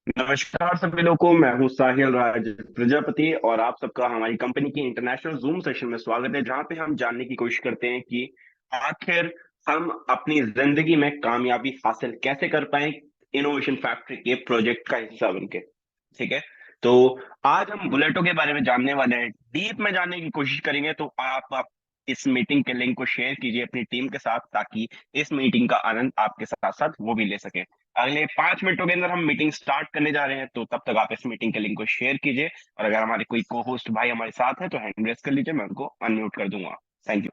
नमस्कार सभी लोगों को। मैं हूं साहिल राज प्रजापति और आप सबका हमारी कंपनी की इंटरनेशनल जूम सेशन में स्वागत है, जहां पे हम जानने की कोशिश करते हैं कि आखिर हम अपनी जिंदगी में कामयाबी हासिल कैसे कर पाए इनोवेशन फैक्ट्री के प्रोजेक्ट का हिस्सा बनके। ठीक है। तो आज हम बुलेटों के बारे में जानने वाले हैं, डीप में जानने की कोशिश करेंगे। तो आप इस मीटिंग के लिंक को शेयर कीजिए अपनी टीम के साथ, ताकि इस मीटिंग का आनंद आपके साथ साथ वो भी ले सके। अगले 5 मिनटों के अंदर हम मीटिंग स्टार्ट करने जा रहे हैं, तो तब तक आप इस मीटिंग के लिंक को शेयर कीजिए। और अगर हमारे कोई को होस्ट भाई हमारे साथ है तो हैंड रेस कर लीजिए, मैं उनको अनम्यूट कर दूंगा। Thank you.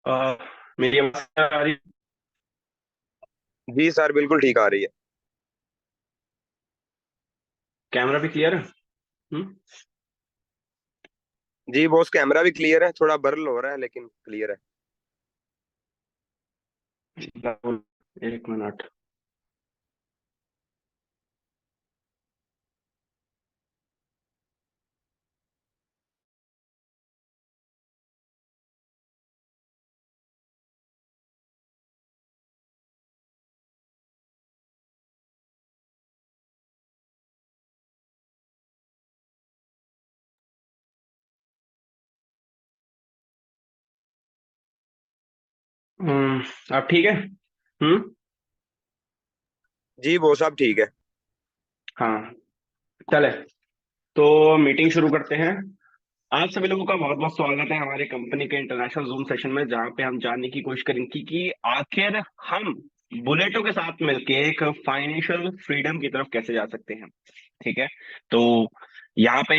अह, मेरी आवाज आ रही? जी सर, बिल्कुल ठीक आ रही है। कैमरा भी क्लियर है? हम्म। जी बॉस, कैमरा भी क्लियर है, थोड़ा ब्लर हो रहा है लेकिन क्लियर है। 1 मिनट। अब ठीक है। जी बॉस, अब ठीक है। हाँ, चले तो मीटिंग शुरू करते हैं। आप सभी लोगों का बहुत बहुत स्वागत है हमारे कंपनी के इंटरनेशनल जूम सेशन में, जहां पे हम जानने की कोशिश करेंगे कि आखिर हम बुलेटों के साथ मिलकर एक फाइनेंशियल फ्रीडम की तरफ कैसे जा सकते हैं। ठीक है। तो यहाँ पे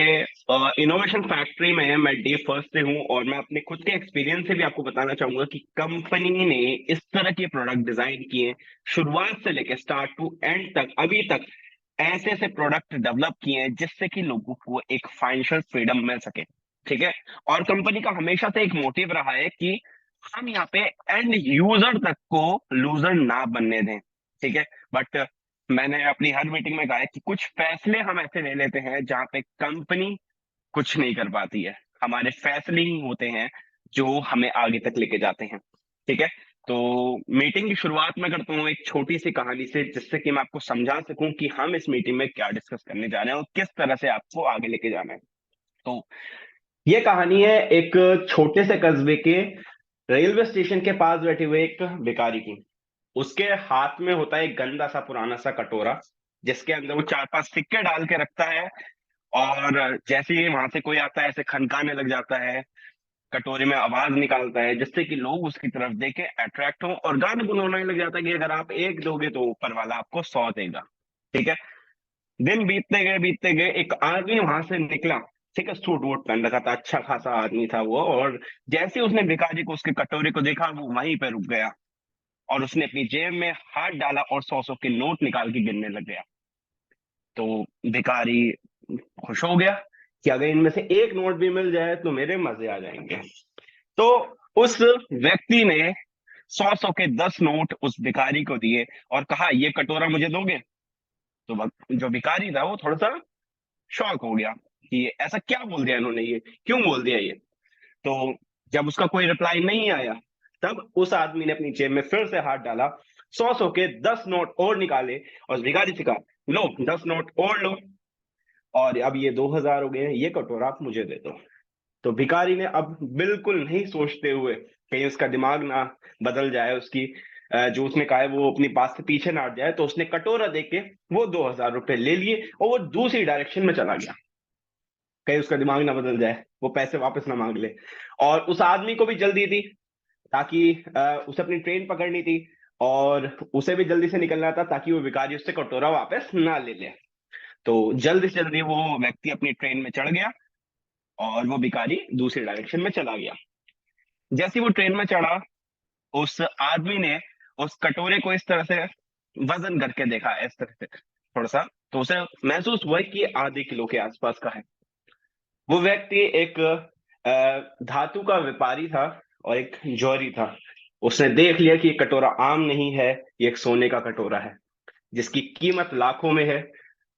इनोवेशन फैक्ट्री में मैं डे फर्स्ट से हूँ, और मैं अपने खुद के एक्सपीरियंस से भी आपको बताना चाहूंगा कि कंपनी ने इस तरह के प्रोडक्ट डिजाइन किए, शुरुआत से लेकर स्टार्ट टू एंड तक, अभी तक ऐसे ऐसे प्रोडक्ट डेवलप किए हैं जिससे कि लोगों को एक फाइनेंशियल फ्रीडम मिल सके। ठीक है। और कंपनी का हमेशा से एक मोटिव रहा है कि हम यहाँ पे एंड यूजर तक को लूजर ना बनने दें। ठीक है। बट मैंने अपनी हर मीटिंग में कहा है कि कुछ फैसले हम ऐसे ले लेते हैं जहां पे कंपनी कुछ नहीं कर पाती है। हमारे फैसले ही होते हैं जो हमें आगे तक लेके जाते हैं। ठीक है। तो मीटिंग की शुरुआत मैं करता हूँ एक छोटी सी कहानी से, जिससे कि मैं आपको समझा सकूं कि हम इस मीटिंग में क्या डिस्कस करने जा रहे हैं और किस तरह से आपको आगे लेके जाना है। तो ये कहानी है एक छोटे से कस्बे के रेलवे स्टेशन के पास बैठे हुए एक भिखारी की। उसके हाथ में होता है एक गंदा सा पुराना सा कटोरा, जिसके अंदर वो 4-5 सिक्के डाल के रखता है। और जैसे ही वहां से कोई आता है, ऐसे खनकाने लग जाता है, कटोरे में आवाज निकालता है, जिससे कि लोग उसकी तरफ देके अट्रैक्ट हो और गाने गुनगुनाने लग जाता है कि अगर आप एक दोगे तो ऊपर वाला आपको 100 देगा। ठीक है। दिन बीतते गए एक आदमी वहां से निकला। ठीक है, सूट वूट पहन रखा था, अच्छा खासा आदमी था वो। और जैसे ही उसने भिखारी को, उसके कटोरे को देखा, वो वहीं पे रुक गया और उसने अपनी जेब में हाथ डाला और 100 के नोट निकाल के गिनने लग गया। तो भिखारी खुश हो गया कि अगर इनमें से एक नोट भी मिल जाए तो मेरे मजे आ जाएंगे। तो उस व्यक्ति ने 100 के 10 नोट उस भिखारी को दिए और कहा, ये कटोरा मुझे दोगे? तो जो भिखारी था वो थोड़ा सा शॉक हो गया कि ऐसा क्या बोल दिया इन्होंने, ये क्यों बोल दिया ये। तो जब उसका कोई रिप्लाई नहीं आया, तब उस आदमी ने अपनी जेब में फिर से हाथ डाला, 100 के 10 नोट और निकाले और भिखारी से कहा, लो 10 नोट और लो, और अब ये 2000 हो गए हैं, ये कटोरा आप मुझे दे दो। तो भिखारी ने अब बिल्कुल नहीं सोचते हुए, कहीं उसका दिमाग ना बदल जाए, उसकी जो उसने कहा है वो अपनी बात से पीछे ना हट जाए, तो उसने कटोरा देके वो 2000 रुपए ले लिए और वो दूसरी डायरेक्शन में चला गया, कहीं उसका दिमाग ना बदल जाए, वो पैसे वापस ना मांग ले। और उस आदमी को भी जल्दी थी, ताकि उसे अपनी ट्रेन पकड़नी थी और उसे भी जल्दी से निकलना था, ताकि वो भिखारी उससे कटोरा वापस ना ले ले। तो जल्दी से जल्दी वो व्यक्ति अपनी ट्रेन में चढ़ गया और वो भिखारी दूसरी डायरेक्शन में चला गया। जैसे ही वो ट्रेन में चढ़ा, उस आदमी ने उस कटोरे को इस तरह से वजन करके देखा, इस तरह से थोड़ा सा, तो उसे महसूस हुआ कि ये आधे किलो के आसपास का है। वो व्यक्ति एक धातु का व्यापारी था और एक जौहरी था। उसने देख लिया कि ये कटोरा आम नहीं है, ये एक सोने का कटोरा है जिसकी कीमत लाखों में है,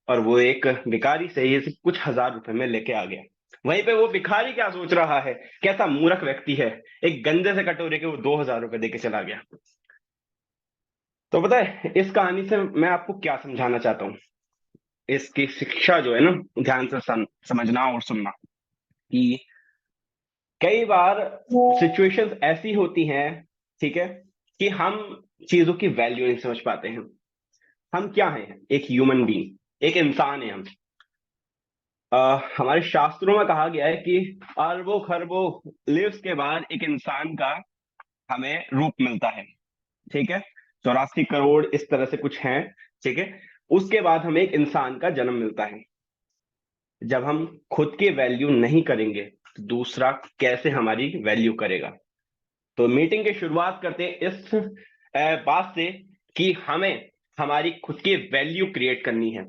और वो एक भिखारी से ये सिर्फ कुछ हजार रुपए में लेके आ गया। वहीं पे वो भिखारी क्या सोच रहा है, कैसा मूर्ख व्यक्ति है, एक गंदे से कटोरे के वो 2000 रुपए देके चला गया। तो पता है इस कहानी से मैं आपको क्या समझाना चाहता हूँ, इसकी शिक्षा जो है ना, ध्यान से समझना और सुनना, कि कई बार सिचुएशंस ऐसी होती हैं, ठीक है, कि हम चीजों की वैल्यू नहीं समझ पाते हैं। हम क्या हैं, एक ह्यूमन बीइंग, एक इंसान है हम। हमारे शास्त्रों में कहा गया है कि अरबों खरबों लिव्स के बाद एक इंसान का हमें रूप मिलता है, ठीक है, 84 करोड़ इस तरह से कुछ है, ठीक है। उसके बाद हमें एक इंसान का जन्म मिलता है। जब हम खुद की वैल्यू नहीं करेंगे तो दूसरा कैसे हमारी वैल्यू करेगा। तो मीटिंग की शुरुआत करते हैं इस बात से कि हमें हमारी खुद की वैल्यू क्रिएट करनी है,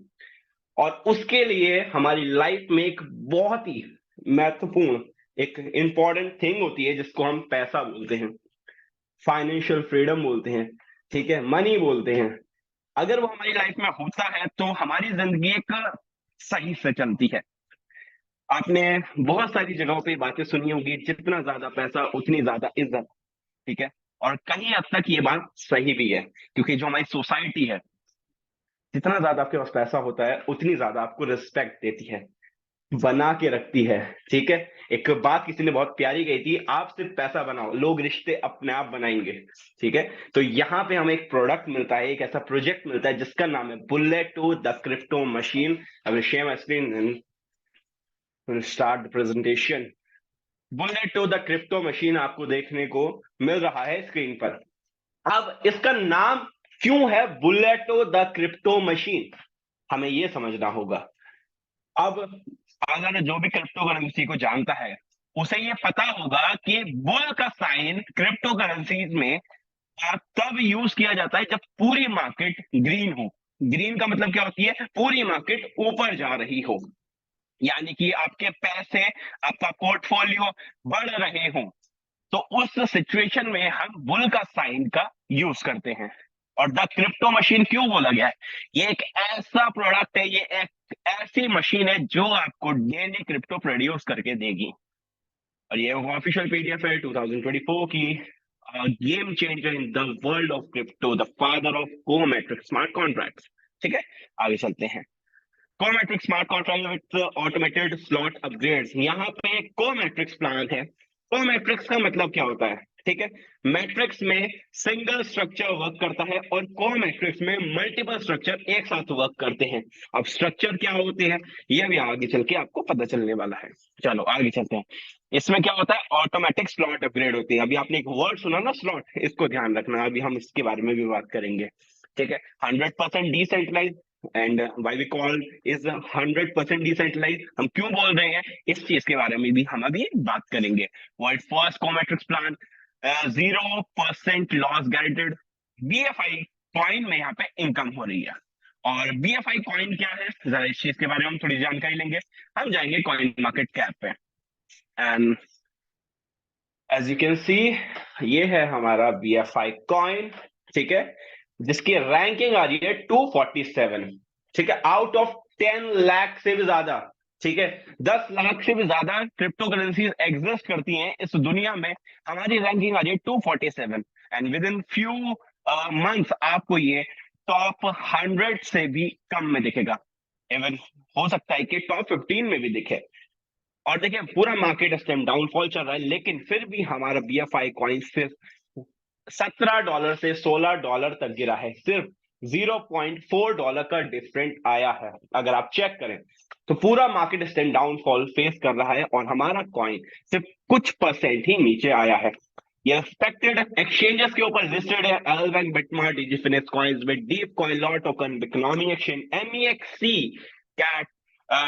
और उसके लिए हमारी लाइफ में एक बहुत ही महत्वपूर्ण, एक इंपॉर्टेंट थिंग होती है जिसको हम पैसा बोलते हैं, फाइनेंशियल फ्रीडम बोलते हैं, ठीक है, मनी बोलते हैं। अगर वो हमारी लाइफ में होता है तो हमारी जिंदगी एक सही से चलती है। आपने बहुत सारी जगहों पे बातें सुनी होगी, जितना ज्यादा पैसा उतनी ज्यादा इज्जत, ठीक है। और कहीं हद तक ये बात सही भी है, क्योंकि जो हमारी सोसाइटी है, जितना ज्यादा आपके पास पैसा होता है उतनी ज्यादा आपको रिस्पेक्ट देती है, बना के रखती है, ठीक है। एक बात किसी ने बहुत प्यारी कही थी, आप सिर्फ पैसा बनाओ, लोग रिश्ते अपने आप बनाएंगे, ठीक है। तो यहाँ पे हमें एक प्रोडक्ट मिलता है, एक ऐसा प्रोजेक्ट मिलता है जिसका नाम है bullet to the crypto machine. अब share my screen and start the presentation. Bullet to the crypto machine आपको देखने को मिल रहा है स्क्रीन पर। अब इसका नाम क्यों है bullet to the crypto machine, हमें यह समझना होगा। अब अगर जो भी क्रिप्टो करेंसी को जानता है, उसे ये पता होगा कि बुल का साइन क्रिप्टो करेंसीज में तब यूज किया जाता है जब पूरी मार्केट ग्रीन हो। ग्रीन का मतलब क्या होती है, पूरी मार्केट ऊपर जा रही हो, यानी कि आपके पैसे, आपका पोर्टफोलियो बढ़ रहे हो। तो उस सिचुएशन में हम बुल का साइन का यूज करते हैं। और द क्रिप्टो मशीन क्यों बोला गया है, ये एक ऐसा प्रोडक्ट है, ये एक ऐसी मशीन है जो आपको डेली क्रिप्टो प्रोड्यूस करके देगी। और ये ऑफिशियल पीडीएफ है 2024 की, game changer in the world of crypto, the father of cometric smart contracts. ठीक है, आगे चलते हैं। Cometric smart contract with automated slot upgrades, यहाँ पे कोमेट्रिक्स प्लान है। कोमेट्रिक्स का मतलब क्या होता है, ठीक है, मैट्रिक्स में सिंगल स्ट्रक्चर वर्क करता है और कोमेट्रिक्स में मल्टीपल स्ट्रक्चर एक साथ वर्क करते हैं। अब स्ट्रक्चर क्या होते हैं यह भी आगे चल के आपको पता चलने वाला है। चलो आगे चलते हैं। इसमें क्या होता है, ऑटोमेटिक स्लॉट अपग्रेड होती है। अभी आपने एक वर्ड सुना ना स्लॉट, इसको ध्यान रखना, अभी हम इसके बारे में भी बात करेंगे, ठीक है। 100% decentralise and why we call is 100% decentralise. हम क्यों बोल रहे हैं, इस चीज के बारे में भी हम अभी बात करेंगे। World first cometrics plan, 0% loss guaranteed. BFI coin में यहाँ पे इनकम हो रही है। और बीएफआई कॉइन क्या है, जरा इस चीज के बारे में हम थोड़ी जानकारी लेंगे। हम जाएंगे कॉइन मार्केट कैप पे, and as you can see ये है हमारा बीएफआई कॉइन, ठीक है, जिसकी रैंकिंग आ रही है 247, ठीक है, आउट ऑफ 10 लाख से भी ज्यादा, ठीक है, 10 लाख से भी ज्यादा क्रिप्टो करेंसीज एग्जिस्ट करती हैं इस दुनिया में। हमारी रैंकिंग आ रही है 247, and with in few months आपको ये टॉप 100 से भी कम में दिखेगा। इवन हो सकता है कि टॉप 15 में भी दिखे। और देखिए पूरा मार्केट इस टाइम डाउनफॉल चल रहा है, लेकिन फिर भी हमारा बीएफआई कॉइन सिर्फ $17 से $16 तक गिरा है। सिर्फ $0.4 का डिफरेंट आया है। अगर आप चेक करें तो पूरा मार्केट इस टाइम डाउनफॉल फेस कर रहा है और हमारा कॉइन सिर्फ कुछ परसेंट ही नीचे आया है। ये रिस्पेक्टेड एक्सचेंजेस के ऊपर लिस्टेड है, LBank, BitMart, DigiFinex coins, bit, deep coin, law token, economy exchange, MEXC, cat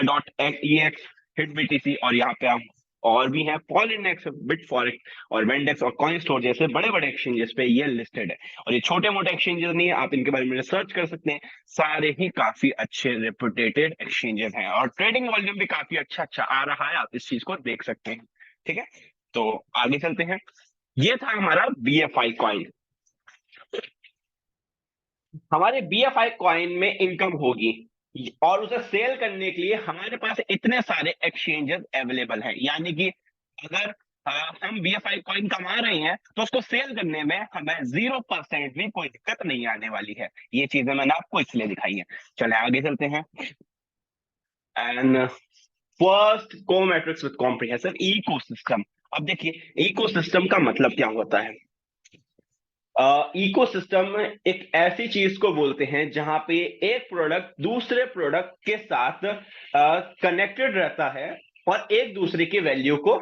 dot EX, hit BTC, और यहाँ पे हम और भी हैं पॉलिनेक्स, बिटफॉरेक्स और वेंडेक्स और कॉइन स्टोर जैसे बड़े बड़े एक्सचेंजेस पे ये लिस्टेड है। और ये छोटे मोटे एक्सचेंजेस नहीं है, आप इनके बारे में रिसर्च कर सकते हैं। सारे ही काफी अच्छे रेपुटेटेड एक्सचेंजेस हैं और ट्रेडिंग वॉल्यूम भी काफी अच्छा अच्छा आ रहा है, आप इस चीज को देख सकते हैं। ठीक है, तो आगे चलते हैं। ये था हमारा बीएफआई कॉइन। हमारे बीएफआई कॉइन में इनकम होगी और उसे सेल करने के लिए हमारे पास इतने सारे एक्सचेंजेस अवेलेबल हैं। यानी कि अगर हम बीएफआई कॉइन कमा रहे हैं तो उसको सेल करने में हमें 0% भी कोई दिक्कत नहीं आने वाली है। ये चीजें मैंने आपको इसलिए दिखाई है। चले आगे चलते हैं। And first cometrics with comprehensive ecosystem. अब देखिए इकोसिस्टम का मतलब क्या होता है। इकोसिस्टम एक ऐसी चीज को बोलते हैं जहां पे एक प्रोडक्ट दूसरे प्रोडक्ट के साथ कनेक्टेड रहता है और एक दूसरे की वैल्यू को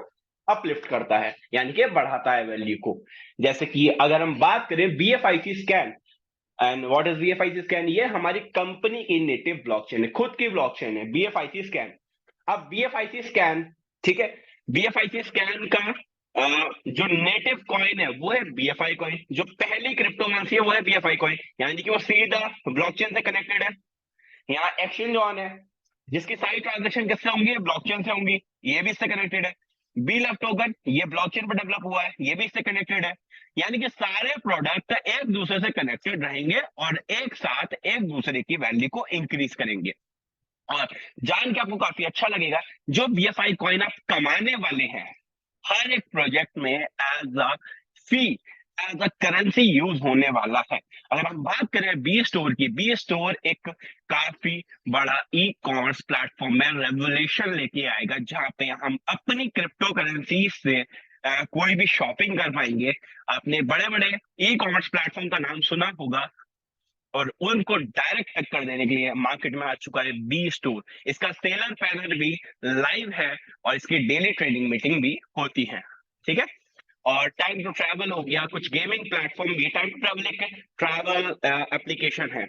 अपलिफ्ट करता है, यानी कि बढ़ाता है वैल्यू को। जैसे कि अगर हम बात करें BFIC scan, and what is BFIC scan, ये हमारी कंपनी की नेटिव ब्लॉकचेन है, खुद की ब्लॉकचेन है बीएफआईसी स्कैन। अब बीएफआईसी स्कैन, ठीक है, बीएफआईसी स्कैन का जो नेटिव कॉइन है वो है बीएफआई कॉइन। जो पहली क्रिप्टो करेंसी है वो है बीएफआई कॉइन, यानी कि वो सीधा ब्लॉकचेन से कनेक्टेड है। यहाँ एक्सचेंज ऑन है, जिसकी सारी ट्रांजेक्शन किससे होंगी, ब्लॉकचेन से होंगी, ये भी इससे कनेक्टेड है। बी लव टोकन, ये ब्लॉकचेन पर डेवलप हुआ है, ये भी इससे कनेक्टेड है। यानी कि सारे प्रोडक्ट एक दूसरे से कनेक्टेड रहेंगे और एक साथ एक दूसरे की वैल्यू को इंक्रीज करेंगे। और जान के आपको काफी अच्छा लगेगा, जो बीएफआई कॉइन आप कमाने वाले हैं हर एक प्रोजेक्ट में as a fee, as a currency use होने वाला है। अगर हम बात करें बी स्टोर की, बी स्टोर एक काफी बड़ा ई कॉमर्स प्लेटफॉर्म में रेवोल्यूशन लेके आएगा, जहां पे हम अपनी क्रिप्टो करेंसी से कोई भी शॉपिंग कर पाएंगे। आपने बड़े बड़े ई कॉमर्स प्लेटफॉर्म का नाम सुना होगा, और उनको डायरेक्ट टच कर देने के लिए मार्केट में आ चुका है बी स्टोर। इसका सेलर पैनल भी लाइव है और इसकी डेली ट्रेडिंग मीटिंग भी होती है। ठीक है, और टाइम टू ट्रैवल हो गया, कुछ गेमिंग प्लेटफॉर्म भी। टाइम टू ट्रैवल एक ट्रैवल एप्लीकेशन है,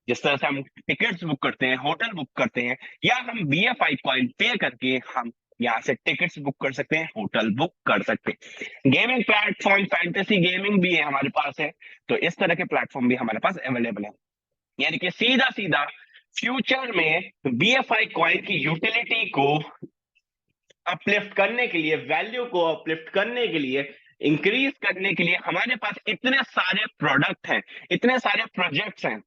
जिस तरह से हम टिकट्स बुक करते हैं, होटल बुक करते हैं, या हम बीएफआई कॉइन पे करके हम यहाँ से टिकट्स बुक कर सकते हैं, होटल बुक कर सकते हैं। गेमिंग प्लेटफॉर्म फैंटेसी गेमिंग भी है हमारे पास है, तो इस तरह के प्लेटफॉर्म भी हमारे पास अवेलेबल है। यानी कि सीधा सीधा फ्यूचर में बीएफआई कॉइन की यूटिलिटी को अपलिफ्ट करने के लिए, वैल्यू को अपलिफ्ट करने के लिए, इंक्रीज करने के लिए हमारे पास इतने सारे प्रोडक्ट हैं, इतने सारे प्रोजेक्ट्स हैं,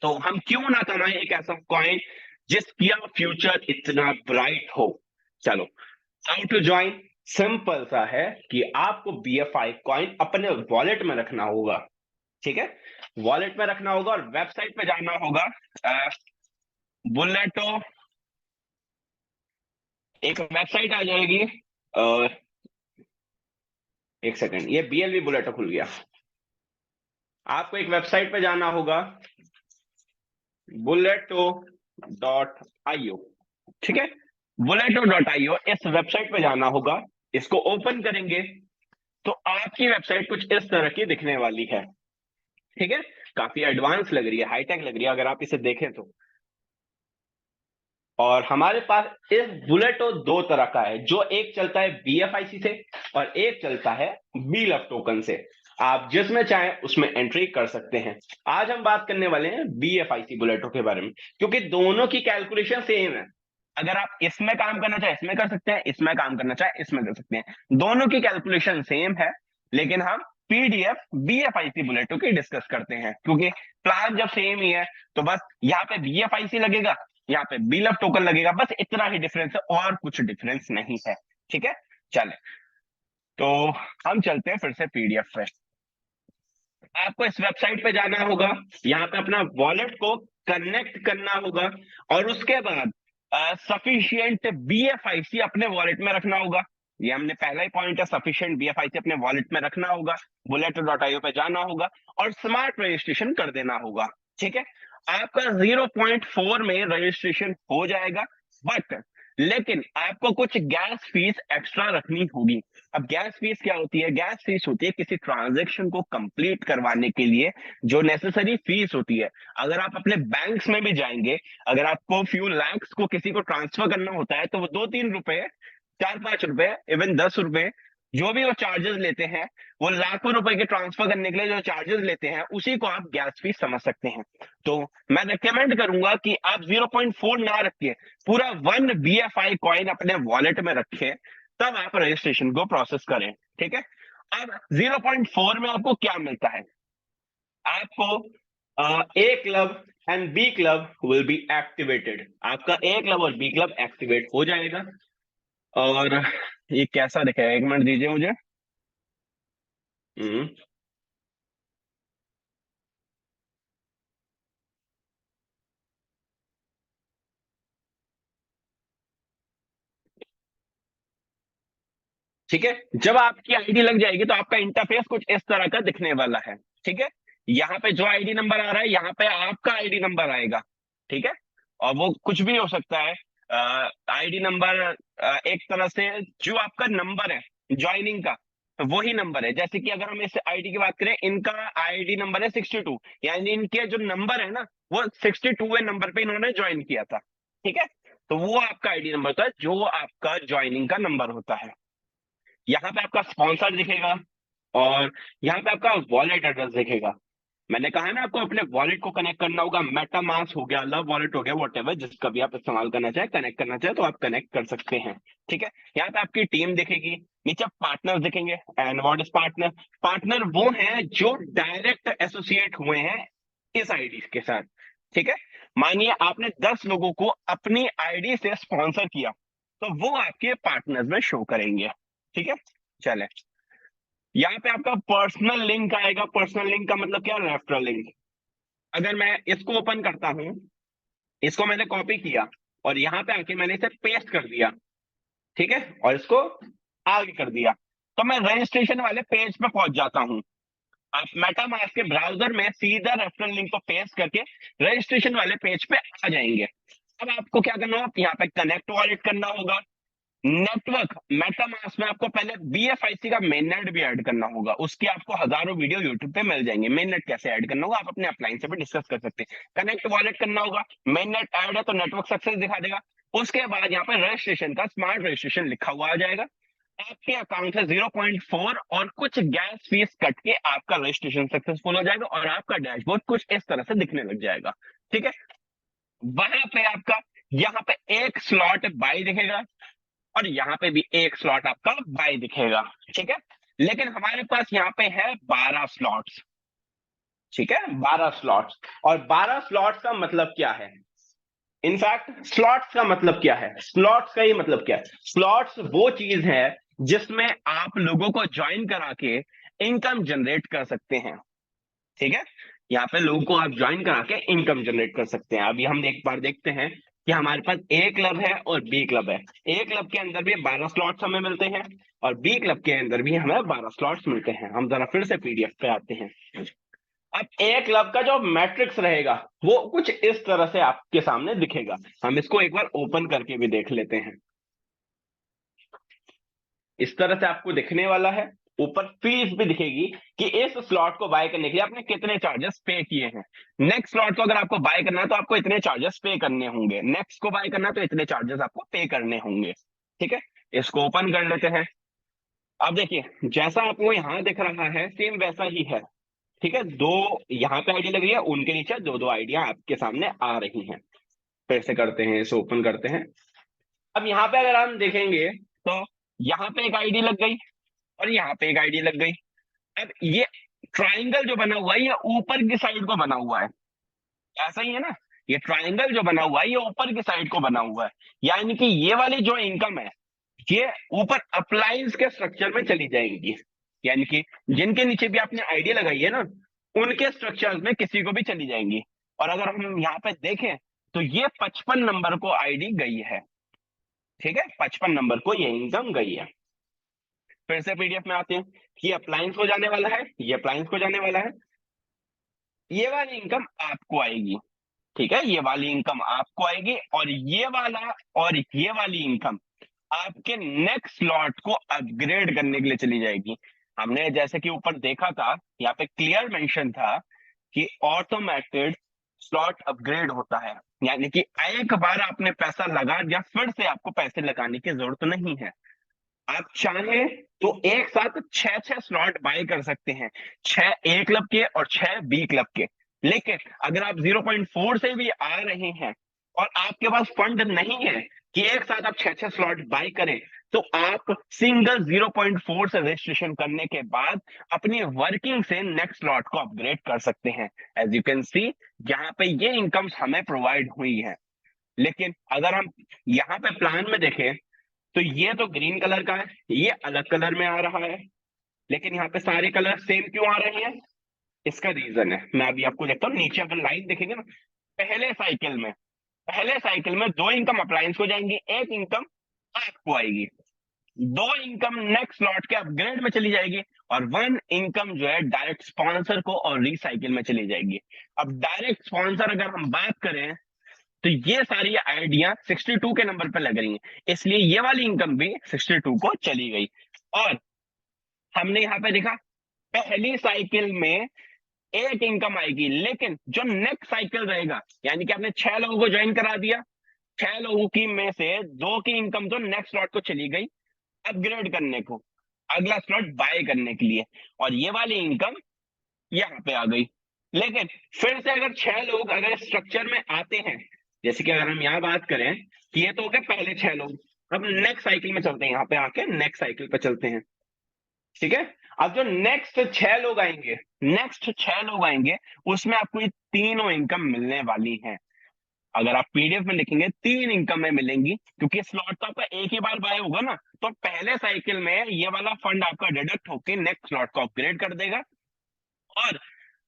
तो हम क्यों ना कमाएं एक ऐसा कॉइन जिसका फ्यूचर इतना ब्राइट हो। चलो, हाउ टू ज्वाइन, सिंपल सा है कि आपको बीएफआई कॉइन अपने वॉलेट में रखना होगा। ठीक है, वॉलेट में रखना होगा और वेबसाइट पे जाना होगा। बुलेटो, एक वेबसाइट आ जाएगी, एक सेकंड, ये BLV बुलेटो खुल गया। आपको एक वेबसाइट पे जाना होगा, bulleto.io, ठीक है, bulleto.io, इस वेबसाइट पे जाना होगा। इसको ओपन करेंगे तो आपकी वेबसाइट कुछ इस तरह की दिखने वाली है। ठीक है, काफी एडवांस लग रही है, हाईटेक लग रही है अगर आप इसे देखें तो। और हमारे पास इस बुलेटो दो तरह का है, जो एक चलता है BFIC से और एक चलता है BLUF टोकन से। आप जिसमें चाहें उसमें एंट्री कर सकते हैं। आज हम बात करने वाले हैं BFIC बुलेटो के बारे में, क्योंकि दोनों की कैलकुलेशन सेम है। अगर आप इसमें काम करना चाहे इसमें कर सकते हैं, इसमें काम करना चाहे इसमें कर सकते हैं, दोनों की कैलकुलेशन सेम है। लेकिन हम PDF BFIC बुलेटो की डिस्कस करते हैं, क्योंकि प्लान जब सेम ही है तो बस यहाँ पे BFIC लगेगा, यहाँ पे BLUF टोकन लगेगा, बस इतना ही डिफरेंस है और कुछ डिफरेंस नहीं है। ठीक है, चले तो हम चलते हैं फिर से PDF पे। आपको इस वेबसाइट पे जाना होगा, यहाँ पे अपना वॉलेट को कनेक्ट करना होगा और उसके बाद सफिशियंट BFIC अपने वॉलेट में रखना होगा। ये हमने पहला ही पॉइंट है, सफिशियंट BFIC अपने वॉलेट में रखना होगा। bullet.io पे जाना होगा और स्मार्ट रजिस्ट्रेशन कर देना होगा। ठीक है, आपका 0.4 में रजिस्ट्रेशन हो जाएगा, बट लेकिन आपको कुछ गैस फीस एक्स्ट्रा रखनी होगी। अब गैस फीस क्या होती है? गैस फीस होती है किसी ट्रांजैक्शन को कंप्लीट करवाने के लिए जो नेसेसरी फीस होती है। अगर आप अपने बैंक्स में भी जाएंगे, अगर आपको फ्यू लैक्स को किसी को ट्रांसफर करना होता है तो वो 2-3 रुपए, 4-5 रुपए, इवन 10 रुपए, जो भी वो चार्जेस लेते हैं, वो लाखों रुपए के ट्रांसफर करने के लिए जो चार्जेस लेते हैं, उसी को आप गैस फीस समझ सकते हैं। तो मैं रेकमेंड करूंगा कि आप 0.4 ना रखिए, पूरा 1 BFI कॉइन अपने वॉलेट में रखें, तब आप रजिस्ट्रेशन को प्रोसेस करें। ठीक है, अब 0.4 में आपको क्या मिलता है? आपको A club and B club will be activated. आपका A क्लब और B क्लब एक्टिवेट हो जाएगा। और ये कैसा दिखेगा, एक मिनट दीजिए मुझे। हम्म, ठीक है, जब आपकी आईडी लग जाएगी तो आपका इंटरफेस कुछ इस तरह का दिखने वाला है। ठीक है, यहाँ पे जो आईडी नंबर आ रहा है, यहाँ पे आपका आईडी नंबर आएगा। ठीक है, और वो कुछ भी हो सकता है। आईडी नंबर एक तरह से जो आपका नंबर है ज्वाइनिंग का, तो वही नंबर है। जैसे कि अगर हम इस आईडी की बात करें, इनका आईडी नंबर है 62, यानी इनके जो नंबर है ना, वो 62वें नंबर पे इन्होंने ज्वाइन किया था। ठीक है, तो वो आपका आईडी नंबर होता है जो आपका ज्वाइनिंग का नंबर होता है। यहाँ पे आपका स्पॉन्सर दिखेगा और यहाँ पे आपका वॉलेट एड्रेस दिखेगा। मैंने कहा है ना, आपको अपने वॉलेट को कनेक्ट करना होगा। मेटामास्क हो गया, लव वॉलेट हो गया, वॉटेवर जिसका भी आप इस्तेमाल करना चाहे, कनेक्ट करना चाहे तो आप कनेक्ट कर सकते हैं। ठीक है, यहाँ पे आपकी टीम दिखेगी, नीचे पार्टनर दिखेंगे। And what is partner? Partner वो हैं जो डायरेक्ट एसोसिएट हुए हैं इस आईडी के साथ। ठीक है, मानिए आपने 10 लोगों को अपनी आईडी से स्पॉन्सर किया, तो वो आपके पार्टनर्स में शो करेंगे। ठीक है, चले यहाँ पे आपका पर्सनल लिंक आएगा। पर्सनल लिंक का मतलब क्या? Referral link. अगर मैं इसको ओपन करता हूं, इसको मैंने कॉपी किया और यहाँ पे आके मैंने इसे पेस्ट कर दिया। ठीक है, और इसको आगे कर दिया, तो मैं रजिस्ट्रेशन वाले पेज पे पहुंच जाता हूं। आप मेटामास्क के ब्राउजर में सीधा रेफरल लिंक को पेस्ट करके रजिस्ट्रेशन वाले पेज पे आ जाएंगे। अब आपको क्या करना होगा? यहाँ पे कनेक्ट वॉलेट करना होगा। नेटवर्क मेटामास्क में आपको पहले BFIC का मेन नेट भी ऐड करना होगा। उसके आपको हजारों वीडियो यूट्यूब पे मिल जाएंगे। मेन नेट कैसे ऐड करना होगा आप अपने अपलाइन से भी डिस्कस कर सकते हैं। कनेक्ट वॉलेट करना होगा, मेन नेट ऐड है तो नेटवर्क सक्सेस दिखा देगा। उसके बाद यहाँ पे रजिस्ट्रेशन का स्मार्ट रजिस्ट्रेशन लिखा हुआ आ जाएगा। आपके अकाउंट से 0.4 और कुछ गैस फीस कट के आपका रजिस्ट्रेशन सक्सेसफुल हो जाएगा और आपका डैशबोर्ड कुछ इस तरह से दिखने लग जाएगा। ठीक है, वहां पे आपका यहाँ पे एक स्लॉट बाई दिखेगा और यहाँ पे भी एक स्लॉट आपका बाय दिखेगा। ठीक है, लेकिन हमारे पास यहाँ पे है 12 स्लॉट्स। ठीक है, 12 स्लॉट्स। और 12 स्लॉट्स का मतलब क्या है? इनफैक्ट स्लॉट्स का मतलब क्या है? स्लॉट्स का ही मतलब क्या है? स्लॉट्स वो चीज है जिसमें आप लोगों को ज्वाइन करा के इनकम जनरेट कर सकते हैं। ठीक है, यहाँ पे लोगों को आप ज्वाइन करा के इनकम जनरेट कर सकते हैं। अभी हम एक बार देखते हैं कि हमारे पास A क्लब है और B क्लब है। A क्लब के अंदर भी 12 स्लॉट्स हमें मिलते हैं और B क्लब के अंदर भी हमें 12 स्लॉट्स मिलते हैं। हम जरा फिर से PDF पे आते हैं। अब A क्लब का जो मैट्रिक्स रहेगा वो कुछ इस तरह से आपके सामने दिखेगा। हम इसको एक बार ओपन करके भी देख लेते हैं। इस तरह से आपको दिखने वाला है। ऊपर फीस भी दिखेगी कि इस स्लॉट को बाय करने के लिए आपने कितने चार्जेस पे किए हैं। नेक्स्ट स्लॉट को अगर आपको बाय करना है तो आपको इतने चार्जेस पे करने होंगे, नेक्स्ट को बाय करना है तो इतने चार्जेस आपको पे करने होंगे। ठीक है, इसको ओपन कर लेते हैं। अब देखिए जैसा आपको यहाँ दिख रहा है सेम वैसा ही है। ठीक है, दो यहाँ पे आईडी लग रही है, उनके नीचे दो दो आईडिया आपके सामने आ रही हैं। फिर से करते हैं, इसे ओपन करते हैं। अब यहाँ पे अगर हम देखेंगे तो यहाँ पे एक आईडी लग गई और यहाँ पे एक आईडी लग गई। अब ये ट्राइंगल जो बना हुआ है ये ऊपर की साइड को बना हुआ है, ऐसा ही है ना। ये ट्राइंगल जो बना हुआ है ये ऊपर की साइड को बना हुआ है, यानी कि ये वाली जो इनकम है ये ऊपर अप्लायंस के स्ट्रक्चर में चली जाएंगी। यानी कि जिनके नीचे भी आपने आईडी लगाई है ना उनके स्ट्रक्चर्स में किसी को भी चली जाएंगी। और अगर हम यहाँ पे देखें तो ये 55 नंबर को आईडी गई है। ठीक है, 55 नंबर को ये इनकम गई है। फिर से पीडीएफ में आते हैं, ये अप्लायंस को जाने वाला है, ये अप्लायंस को जाने वाला है, ये वाली इनकम आपको आएगी। ठीक है, ये वाली इनकम आपको आएगी और ये वाला और ये वाली इनकम आपके नेक्स्ट स्लॉट को अपग्रेड करने के लिए चली जाएगी। हमने जैसे कि ऊपर देखा था, यहाँ पे क्लियर मेंशन था कि ऑटोमेटेड स्लॉट अपग्रेड होता है, यानी कि एक बार आपने पैसा लगा दिया फिर से आपको पैसे लगाने की जरूरत नहीं है। आप चाहें तो एक साथ छह छह स्लॉट बाय कर सकते हैं, छह ए क्लब के और छह बी क्लब के। लेकिन अगर आप 0.4 से भी आ रहे हैं और आपके पास फंड नहीं है कि एक साथ आप छह छह स्लॉट बाय करें, तो आप सिंगल 0.4 से रजिस्ट्रेशन करने के बाद अपनी वर्किंग से नेक्स्ट स्लॉट को अपग्रेड कर सकते हैं। एज यू कैन सी यहाँ पे ये इनकम्स हमें प्रोवाइड हुई है। लेकिन अगर हम यहाँ पे प्लान में देखें तो ये तो ग्रीन कलर का है, ये अलग कलर में आ रहा है, लेकिन यहाँ पे सारे कलर सेम क्यों आ रहे हैं? इसका रीजन है, मैं अभी आपको देखता हूँ। नीचे अगर लाइन देखेंगे ना, पहले साइकिल में दो इनकम अप्लायंस को जाएंगी, एक इनकम आपको आएगी, दो इनकम नेक्स्ट लॉट के अपग्रेड में चली जाएगी और वन इनकम जो है डायरेक्ट स्पॉन्सर को और रिसाइकिल में चली जाएगी। अब डायरेक्ट स्पॉन्सर अगर हम बात करें तो ये सारी आइडिया 62 के नंबर पर लग रही हैं, इसलिए ये वाली इनकम भी 62 को चली गई। और हमने यहाँ पे देखा पहली साइकिल में एक इनकम आएगी, लेकिन जो नेक्स्ट साइकिल रहेगा, यानी कि आपने छह लोगों को ज्वाइन करा दिया, छह लोगों की में से दो की इनकम तो नेक्स्ट स्लॉट को चली गई अपग्रेड करने को, अगला स्लॉट बाय करने के लिए, और ये वाली इनकम यहाँ पे आ गई। लेकिन फिर से अगर छह लोग अगर स्ट्रक्चर में आते हैं, जैसे कि अगर हम यहाँ बात करें कि ये तो हो गए पहले छह लोग, अब नेक्स्ट साइकिल में चलते हैं, यहाँ पे आके नेक्स्ट साइकिल पे चलते हैं। ठीक है, अब जो नेक्स्ट छह लोग आएंगे उसमें आपको ये तीनों इनकम मिलने वाली है। अगर आप पीडीएफ में लिखेंगे तीन इनकम में मिलेंगी, क्योंकि स्लॉट तो आपका एक ही बार बाय होगा ना, तो पहले साइकिल में ये वाला फंड आपका डिडक्ट होकर नेक्स्ट स्लॉट को अपग्रेड कर देगा और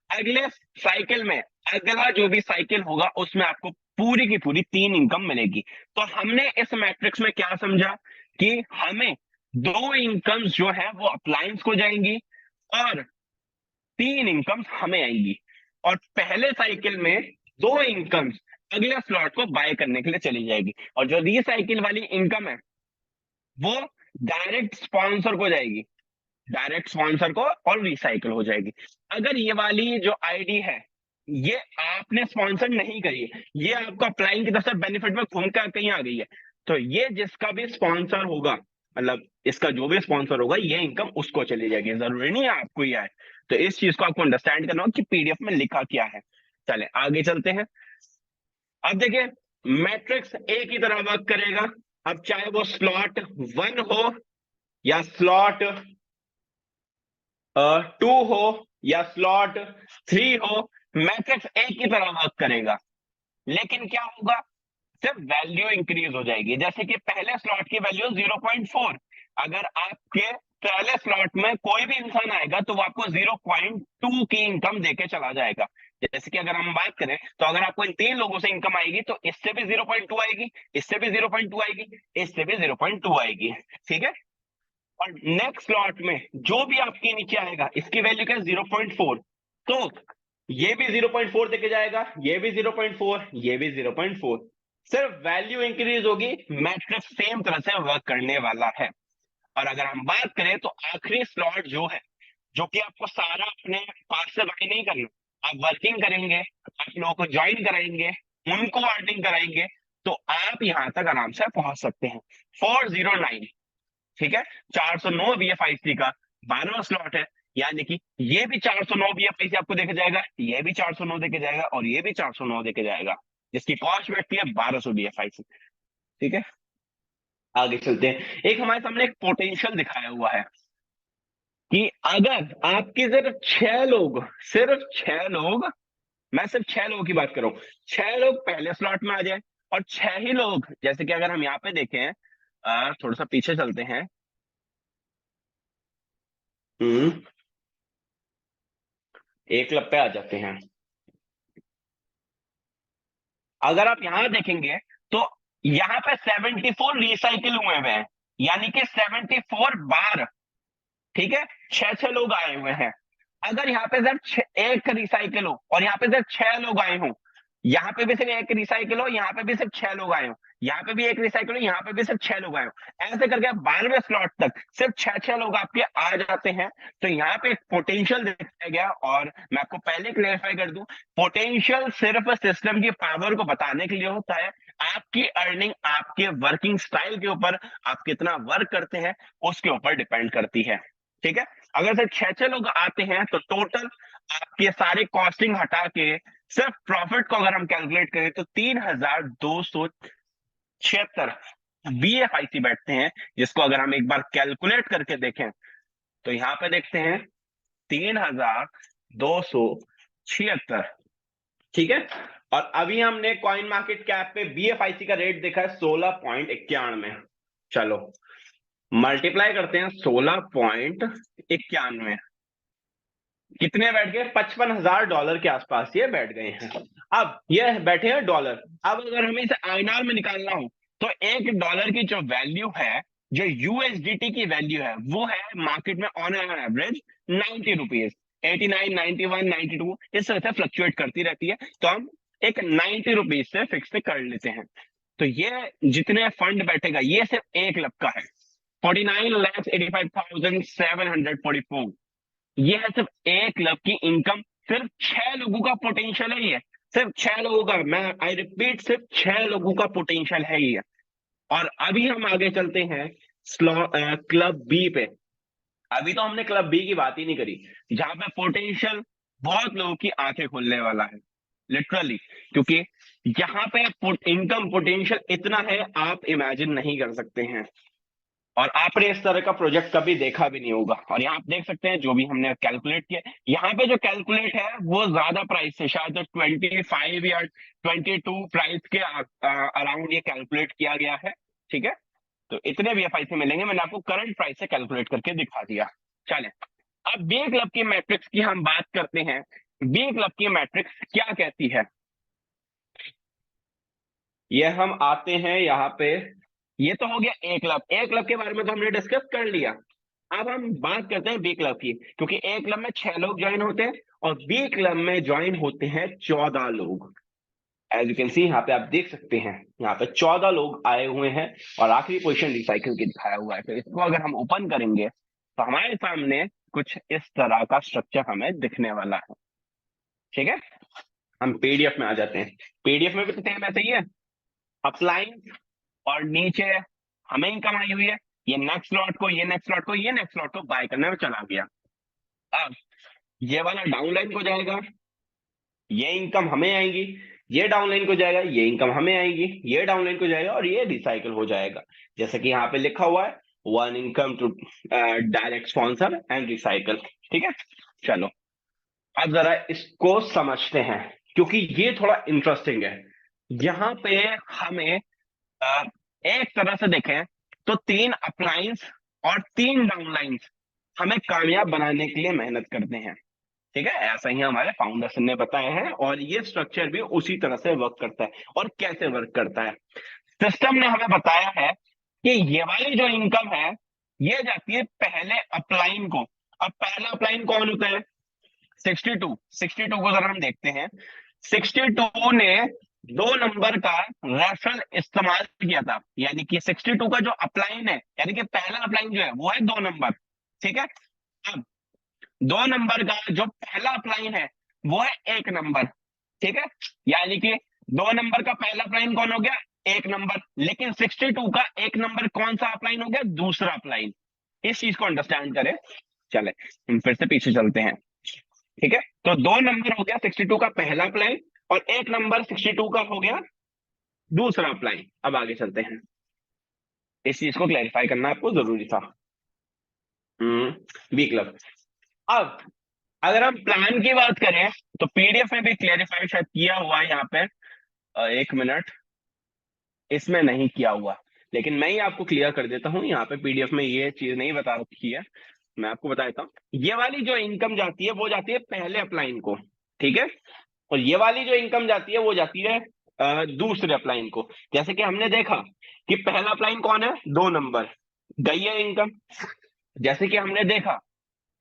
अगले साइकिल में अगला जो भी साइकिल होगा उसमें आपको पूरी की पूरी तीन इनकम मिलेगी। तो हमने इस मैट्रिक्स में क्या समझा कि हमें दो इनकम्स जो है वो अप्लायंस को जाएंगी और तीन इनकम्स हमें आएंगी, और पहले साइकिल में दो इनकम्स अगले स्लॉट को बाय करने के लिए चली जाएगी, और जो रीसाइकिल वाली इनकम है वो डायरेक्ट स्पॉन्सर को जाएगी, डायरेक्ट स्पॉन्सर को, और रिसाइकिल हो जाएगी। अगर ये वाली जो आईडी है ये आपने स्पॉन्सर नहीं करी है, ये आपको अप्लाइंग की तरफ से बेनिफिट में घूम कर कहीं आ गई है, तो ये जिसका भी स्पॉन्सर होगा, मतलब इसका जो भी स्पॉन्सर होगा ये इनकम उसको चली जाएगी, जरूरी नहीं है आपको ही आए। तो इस चीज को आपको अंडरस्टैंड करना होगा कि पीडीएफ में लिखा क्या है। चले आगे चलते हैं। अब देखिए मैट्रिक्स एक ही तरह वर्क करेगा, अब चाहे वो स्लॉट 1 हो या स्लॉट 2 हो या स्लॉट 3 हो, मैट्रिक्स एक ही तरह वर्क करेगा। लेकिन क्या होगा, सिर्फ वैल्यू इंक्रीज हो जाएगी। जैसे कि पहले स्लॉट की वैल्यू 0.4, अगर आपके पहले स्लॉट में कोई भी इंसान आएगा तो वो आपको 0.2 की इनकम देके चला जाएगा। जैसे कि अगर हम बात करें तो अगर आपको इन तीन लोगों से इनकम आएगी तो इससे भी 0.2 आएगी, इससे भी 0.2 आएगी, इससे भी 0.2 आएगी। ठीक है, और नेक्स्ट स्लॉट में जो भी आपके नीचे आएगा इसकी वैल्यू क्या है 0.4, तो ये भी 0.4 देके जाएगा, ये भी 0.4, ये भी 0.4, सिर्फ वैल्यू इंक्रीज होगी, मैट्रिक्स सेम तरह से वर्क करने वाला है। और अगर हम बात करें तो आखिरी स्लॉट जो है, जो कि आपको सारा अपने पास से बाई नहीं करना, आप वर्किंग करेंगे, आप लोगों को ज्वाइन कराएंगे, उनको अर्निंग कराएंगे, तो आप यहां तक आराम से पहुंच सकते हैं। 409, ठीक है, 409 BFIC का 12वां स्लॉट है, यानी कि ये भी 409 BFIC आपको देखे जाएगा, ये भी 409 देखे जाएगा, और ये भी 409 देखे जाएगा, जिसकी कॉस्ट बैठती है 1200 BFIC। ठीक है, आगे चलते हैं। एक हमारे सामने एक पोटेंशियल दिखाया हुआ है कि अगर आपके सिर्फ छह लोग, मैं सिर्फ छह लोगों की बात कर रहा हूं, छह लोग पहले स्लॉट में आ जाए, और छह ही लोग, जैसे कि अगर हम यहाँ पे देखें, थोड़ा सा पीछे चलते हैं। हम्म, एक क्लब पे आ जाते हैं। अगर आप यहां देखेंगे तो यहाँ पे 74 रिसाइकिल हुए हुए हैं, यानी कि 74 बार। ठीक है, छह छह लोग आए हुए हैं। अगर यहाँ पे सिर्फ एक रिसाइकिल हो और यहाँ पे सिर्फ छह लोग आए हों, यहाँ पे भी सिर्फ एक रिसाइकिल हो, यहाँ पे भी सिर्फ छह लोग आए हो, यहाँ पे भी एक रिसाइकिल हो, यहाँ पे भी सिर्फ छह लोग आए हो, ऐसे करके 12वें स्लॉट तक सिर्फ छह छह लोग आपके आ जाते हैं, तो यहाँ पे एक पोटेंशियल दिखाया गया। और मैं आपको पहले क्लेरिफाई कर दूं, पोटेंशियल सिर्फ सिस्टम की पावर को बताने के लिए होता है। आपकी अर्निंग आपके वर्किंग स्टाइल के ऊपर, आप कितना वर्क करते हैं उसके ऊपर डिपेंड करती है। ठीक है, अगर सिर्फ छह छह लोग आते हैं तो टोटल आपके सारे कॉस्टिंग हटा के सिर्फ प्रॉफिट को अगर हम कैलकुलेट करें तो 3276 BFIC बैठते हैं, जिसको अगर हम एक बार कैलकुलेट करके देखें तो यहां पे देखते हैं 3276। ठीक है, और अभी हमने कॉइन मार्केट कैप पे BFIC का रेट देखा है 16.91। चलो मल्टीप्लाई करते हैं, 16.91 कितने बैठ गए, $55,000 के आसपास ये बैठ गए हैं। अब ये बैठे हैं डॉलर। अब अगर हमें इसे INR में निकालना हो तो $1 की जो वैल्यू है, जो USDT की वैल्यू है, वो है मार्केट में ऑन एन एवरेज 90 रुपीज, 89, 91, 92 इस तरह से फ्लक्चुएट करती रहती है। तो हम एक 90 रुपीज से फिक्स कर लेते हैं। तो ये जितने फंड बैठेगा ये सिर्फ एक लब का है, 49,85,744। ये है सिर्फ एक क्लब की इनकम, सिर्फ छह लोगों का पोटेंशियल है ये, सिर्फ छह लोगों का, मैं आई रिपीट, सिर्फ छह लोगों का पोटेंशियल है ये। और अभी हम आगे चलते हैं क्लब बी पे। अभी तो हमने क्लब बी की बात ही नहीं करी, जहां पे पोटेंशियल बहुत लोगों की आंखें खोलने वाला है, लिटरली, क्योंकि यहाँ पे इनकम पोटेंशियल इतना है आप इमेजिन नहीं कर सकते हैं, और आपने इस तरह का प्रोजेक्ट कभी देखा भी नहीं होगा। और यहाँ आप देख सकते हैं जो भी हमने कैलकुलेट किया, यहाँ पे जो कैलकुलेट है वो ज्यादा प्राइस से, शायद 25 या 22 प्राइस के अराउंड ये कैलकुलेट किया गया है। ठीक है, तो इतने BFIC मिलेंगे, मैंने आपको करंट प्राइस से कैलकुलेट करके दिखा दिया। चले, अब बी क्लब की मैट्रिक्स की हम बात करते हैं। बी क्लब की मैट्रिक्स क्या कहती है, ये हम आते हैं यहाँ पे। ये तो हो गया ए क्लब के बारे में तो हमने डिस्कस कर लिया। अब हम बात करते हैं बी क्लब की, क्योंकि ए क्लब में छह लोग ज्वाइन होते हैं और बी क्लब में ज्वाइन होते हैं 14 लोग। एज यू कैन सी यहाँ पे आप देख सकते हैं, यहाँ पे 14 लोग आए हुए हैं, और आखिरी पोजीशन रिसाइकिल की दिखाया हुआ है। तो इसको अगर हम ओपन करेंगे तो हमारे सामने कुछ इस तरह का स्ट्रक्चर हमें दिखने वाला है। ठीक है, हम PDF में आ जाते हैं। PDF में भी तो सेम ऐसा ही है, अपलाइन, और नीचे हमें इनकम आई हुई है, ये नेक्स्ट स्लॉट को, ये नेक्स्ट स्लॉट को, ये नेक्स्ट स्लॉट को बाय करने में चला गया। अब ये वाला डाउनलाइन को जाएगा, ये इनकम हमें आएगी, ये डाउनलाइन को जाएगा, ये इनकम हमें आएगी, ये डाउनलाइन को जाएगा, और ये रिसाइकल हो जाएगा, जैसे कि यहाँ पे लिखा हुआ है, one income to direct sponsor and recycle. ठीक है, चलो अब जरा इसको समझते हैं, क्योंकि ये थोड़ा इंटरेस्टिंग है। यहाँ पे हमें अ, एक तरह से देखें तो तीन अपलाइंस और तीन डाउनलाइंस हमें कामयाब बनाने के लिए मेहनत करते हैं। ठीक है, ऐसा ही हमारे फाउंडर्स ने बताया है, और ये स्ट्रक्चर भी उसी तरह से वर्क करता है। और कैसे वर्क करता है, सिस्टम ने हमें बताया है कि ये वाली जो इनकम है ये जाती है पहले अपलाइन को। अब पहला अपलाइन कौन होता है, 62 को अगर हम देखते हैं, 62 ने दो नंबर का रेफरल इस्तेमाल किया था, यानी कि 62 का जो अपलाइन है, यानी कि पहला अपलाइन जो है वो है 2 नंबर। ठीक है। अब 2 नंबर का जो पहला अपलाइन है वो है 1 नंबर। ठीक है। यानी कि 2 नंबर का पहला अपलाइन कौन हो गया? 1 नंबर। लेकिन 62 का 1 नंबर कौन सा अपलाइन हो गया? दूसरा अपलाइन। इस चीज को अंडरस्टैंड करें। चले हम फिर से पीछे चलते हैं। ठीक है। तो 2 नंबर हो गया 62 का पहला अपलाइन, और 1 नंबर 62 का हो गया दूसरा अपलाइन। अब आगे चलते हैं। इस चीज को क्लैरिफाई करना आपको जरूरी था। B club. अब अगर हम प्लान की बात करें तो पीडीएफ में भी क्लैरिफाई शायद किया हुआ है यहाँ पे। 1 मिनट, इसमें नहीं किया हुआ, लेकिन मैं ही आपको क्लियर कर देता हूँ। यहाँ पे पीडीएफ में ये चीज नहीं बता रखी है, मैं आपको बता देता हूँ। ये वाली जो इनकम जाती है वो जाती है पहले अपलाइन को। ठीक है। और ये वाली जो इनकम जाती है वो जाती है दूसरे अपलाइन को। जैसे कि हमने देखा कि पहला अपलाइन कौन है? 2 नंबर, गई है इनकम। जैसे कि हमने देखा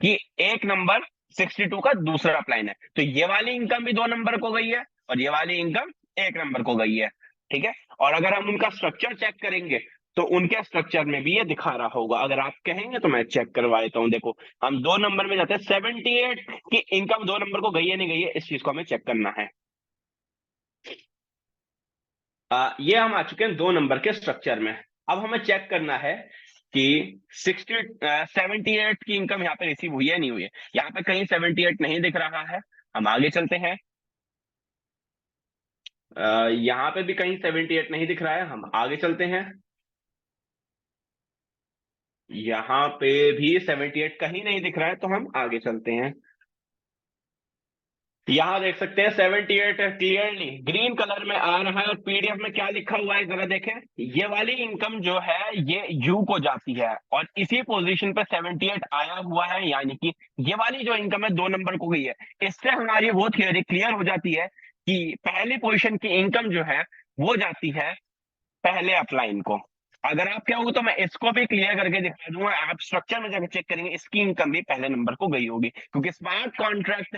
कि 1 नंबर 62 का दूसरा अपलाइन है, तो ये वाली इनकम भी 2 नंबर को गई है, और ये वाली इनकम 1 नंबर को गई है। ठीक है। और अगर हम उनका स्ट्रक्चर चेक करेंगे तो उनके स्ट्रक्चर में भी ये दिखा रहा होगा। अगर आप कहेंगे तो मैं चेक करवा देता हूं। देखो, हम 2 नंबर में जाते हैं। 78 की इनकम 2 नंबर को गई है नहीं गई है, इस चीज को हमें चेक करना है। ये हम आ चुके हैं 2 नंबर के स्ट्रक्चर में। अब हमें चेक करना है कि 78 की इनकम यहाँ पे रिसीव हुई है नहीं हुई है। यहाँ पे कहीं 78 नहीं दिख रहा है। हम आगे चलते हैं। यहाँ पे भी कहीं 78 नहीं दिख रहा है। हम आगे चलते हैं। यहाँ पे भी 78 कहीं नहीं दिख रहा है, तो हम आगे चलते हैं। यहाँ देख सकते हैं 78 क्लियरली ग्रीन कलर में आ रहा है, और पीडीएफ में क्या लिखा हुआ है जरा देखें। ये वाली इनकम जो है ये यू को जाती है, और इसी पोजीशन पे 78 आया हुआ है, यानी कि ये वाली जो इनकम है 2 नंबर को गई है। इससे हमारी वो थियोरी क्लियर हो जाती है कि पहली पोजीशन की इनकम जो है वो जाती है पहले अपलाइन को। अगर आप क्या होगा तो मैं इसको भी क्लियर करके दिखा दूंगा। आप स्ट्रक्चर में जाकर चेक करेंगे, इसकी इनकम भी पहले नंबर को गई होगी, क्योंकि स्मार्ट कॉन्ट्रैक्ट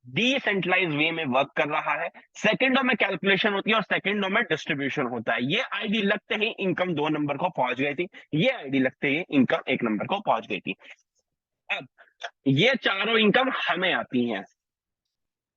डिसेंट्रलाइज वे में वर्क कर रहा है। सेकंडों में कैलकुलेशन होती है और सेकंडों में डिस्ट्रीब्यूशन होता है। ये आईडी लगते ही इनकम 2 नंबर को पहुंच गई थी, ये आईडी लगते ही इनकम 1 नंबर को पहुंच गई थी। अब ये चारों इनकम हमें आती हैं,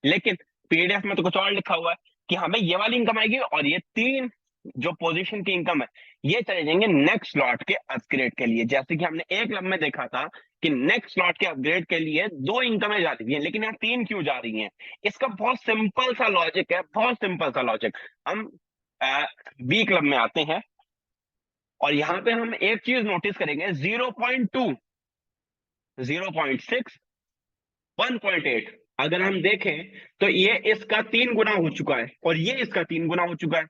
लेकिन पीडीएफ में तो कुछ और लिखा हुआ है कि हमें ये वाली इनकम आएगी, और ये तीन जो पोजीशन की इनकम है ये चले जाएंगे नेक्स्ट स्लॉट के अपग्रेड के लिए। जैसे कि हमने एक लब में देखा था कि नेक्स्ट स्लॉट के अपग्रेड के लिए 2 इनकमें जा रही हैं, लेकिन यहाँ 3 क्यों जा रही हैं? इसका बहुत सिंपल सा लॉजिक है, बहुत सिंपल सा लॉजिक। हम बी क्लब में आते हैं, और यहाँ पे हम एक चीज नोटिस करेंगे। 0.2, 0.6, 1.8 अगर हम देखें तो ये इसका 3 गुना हो चुका है, और ये इसका 3 गुना हो चुका है।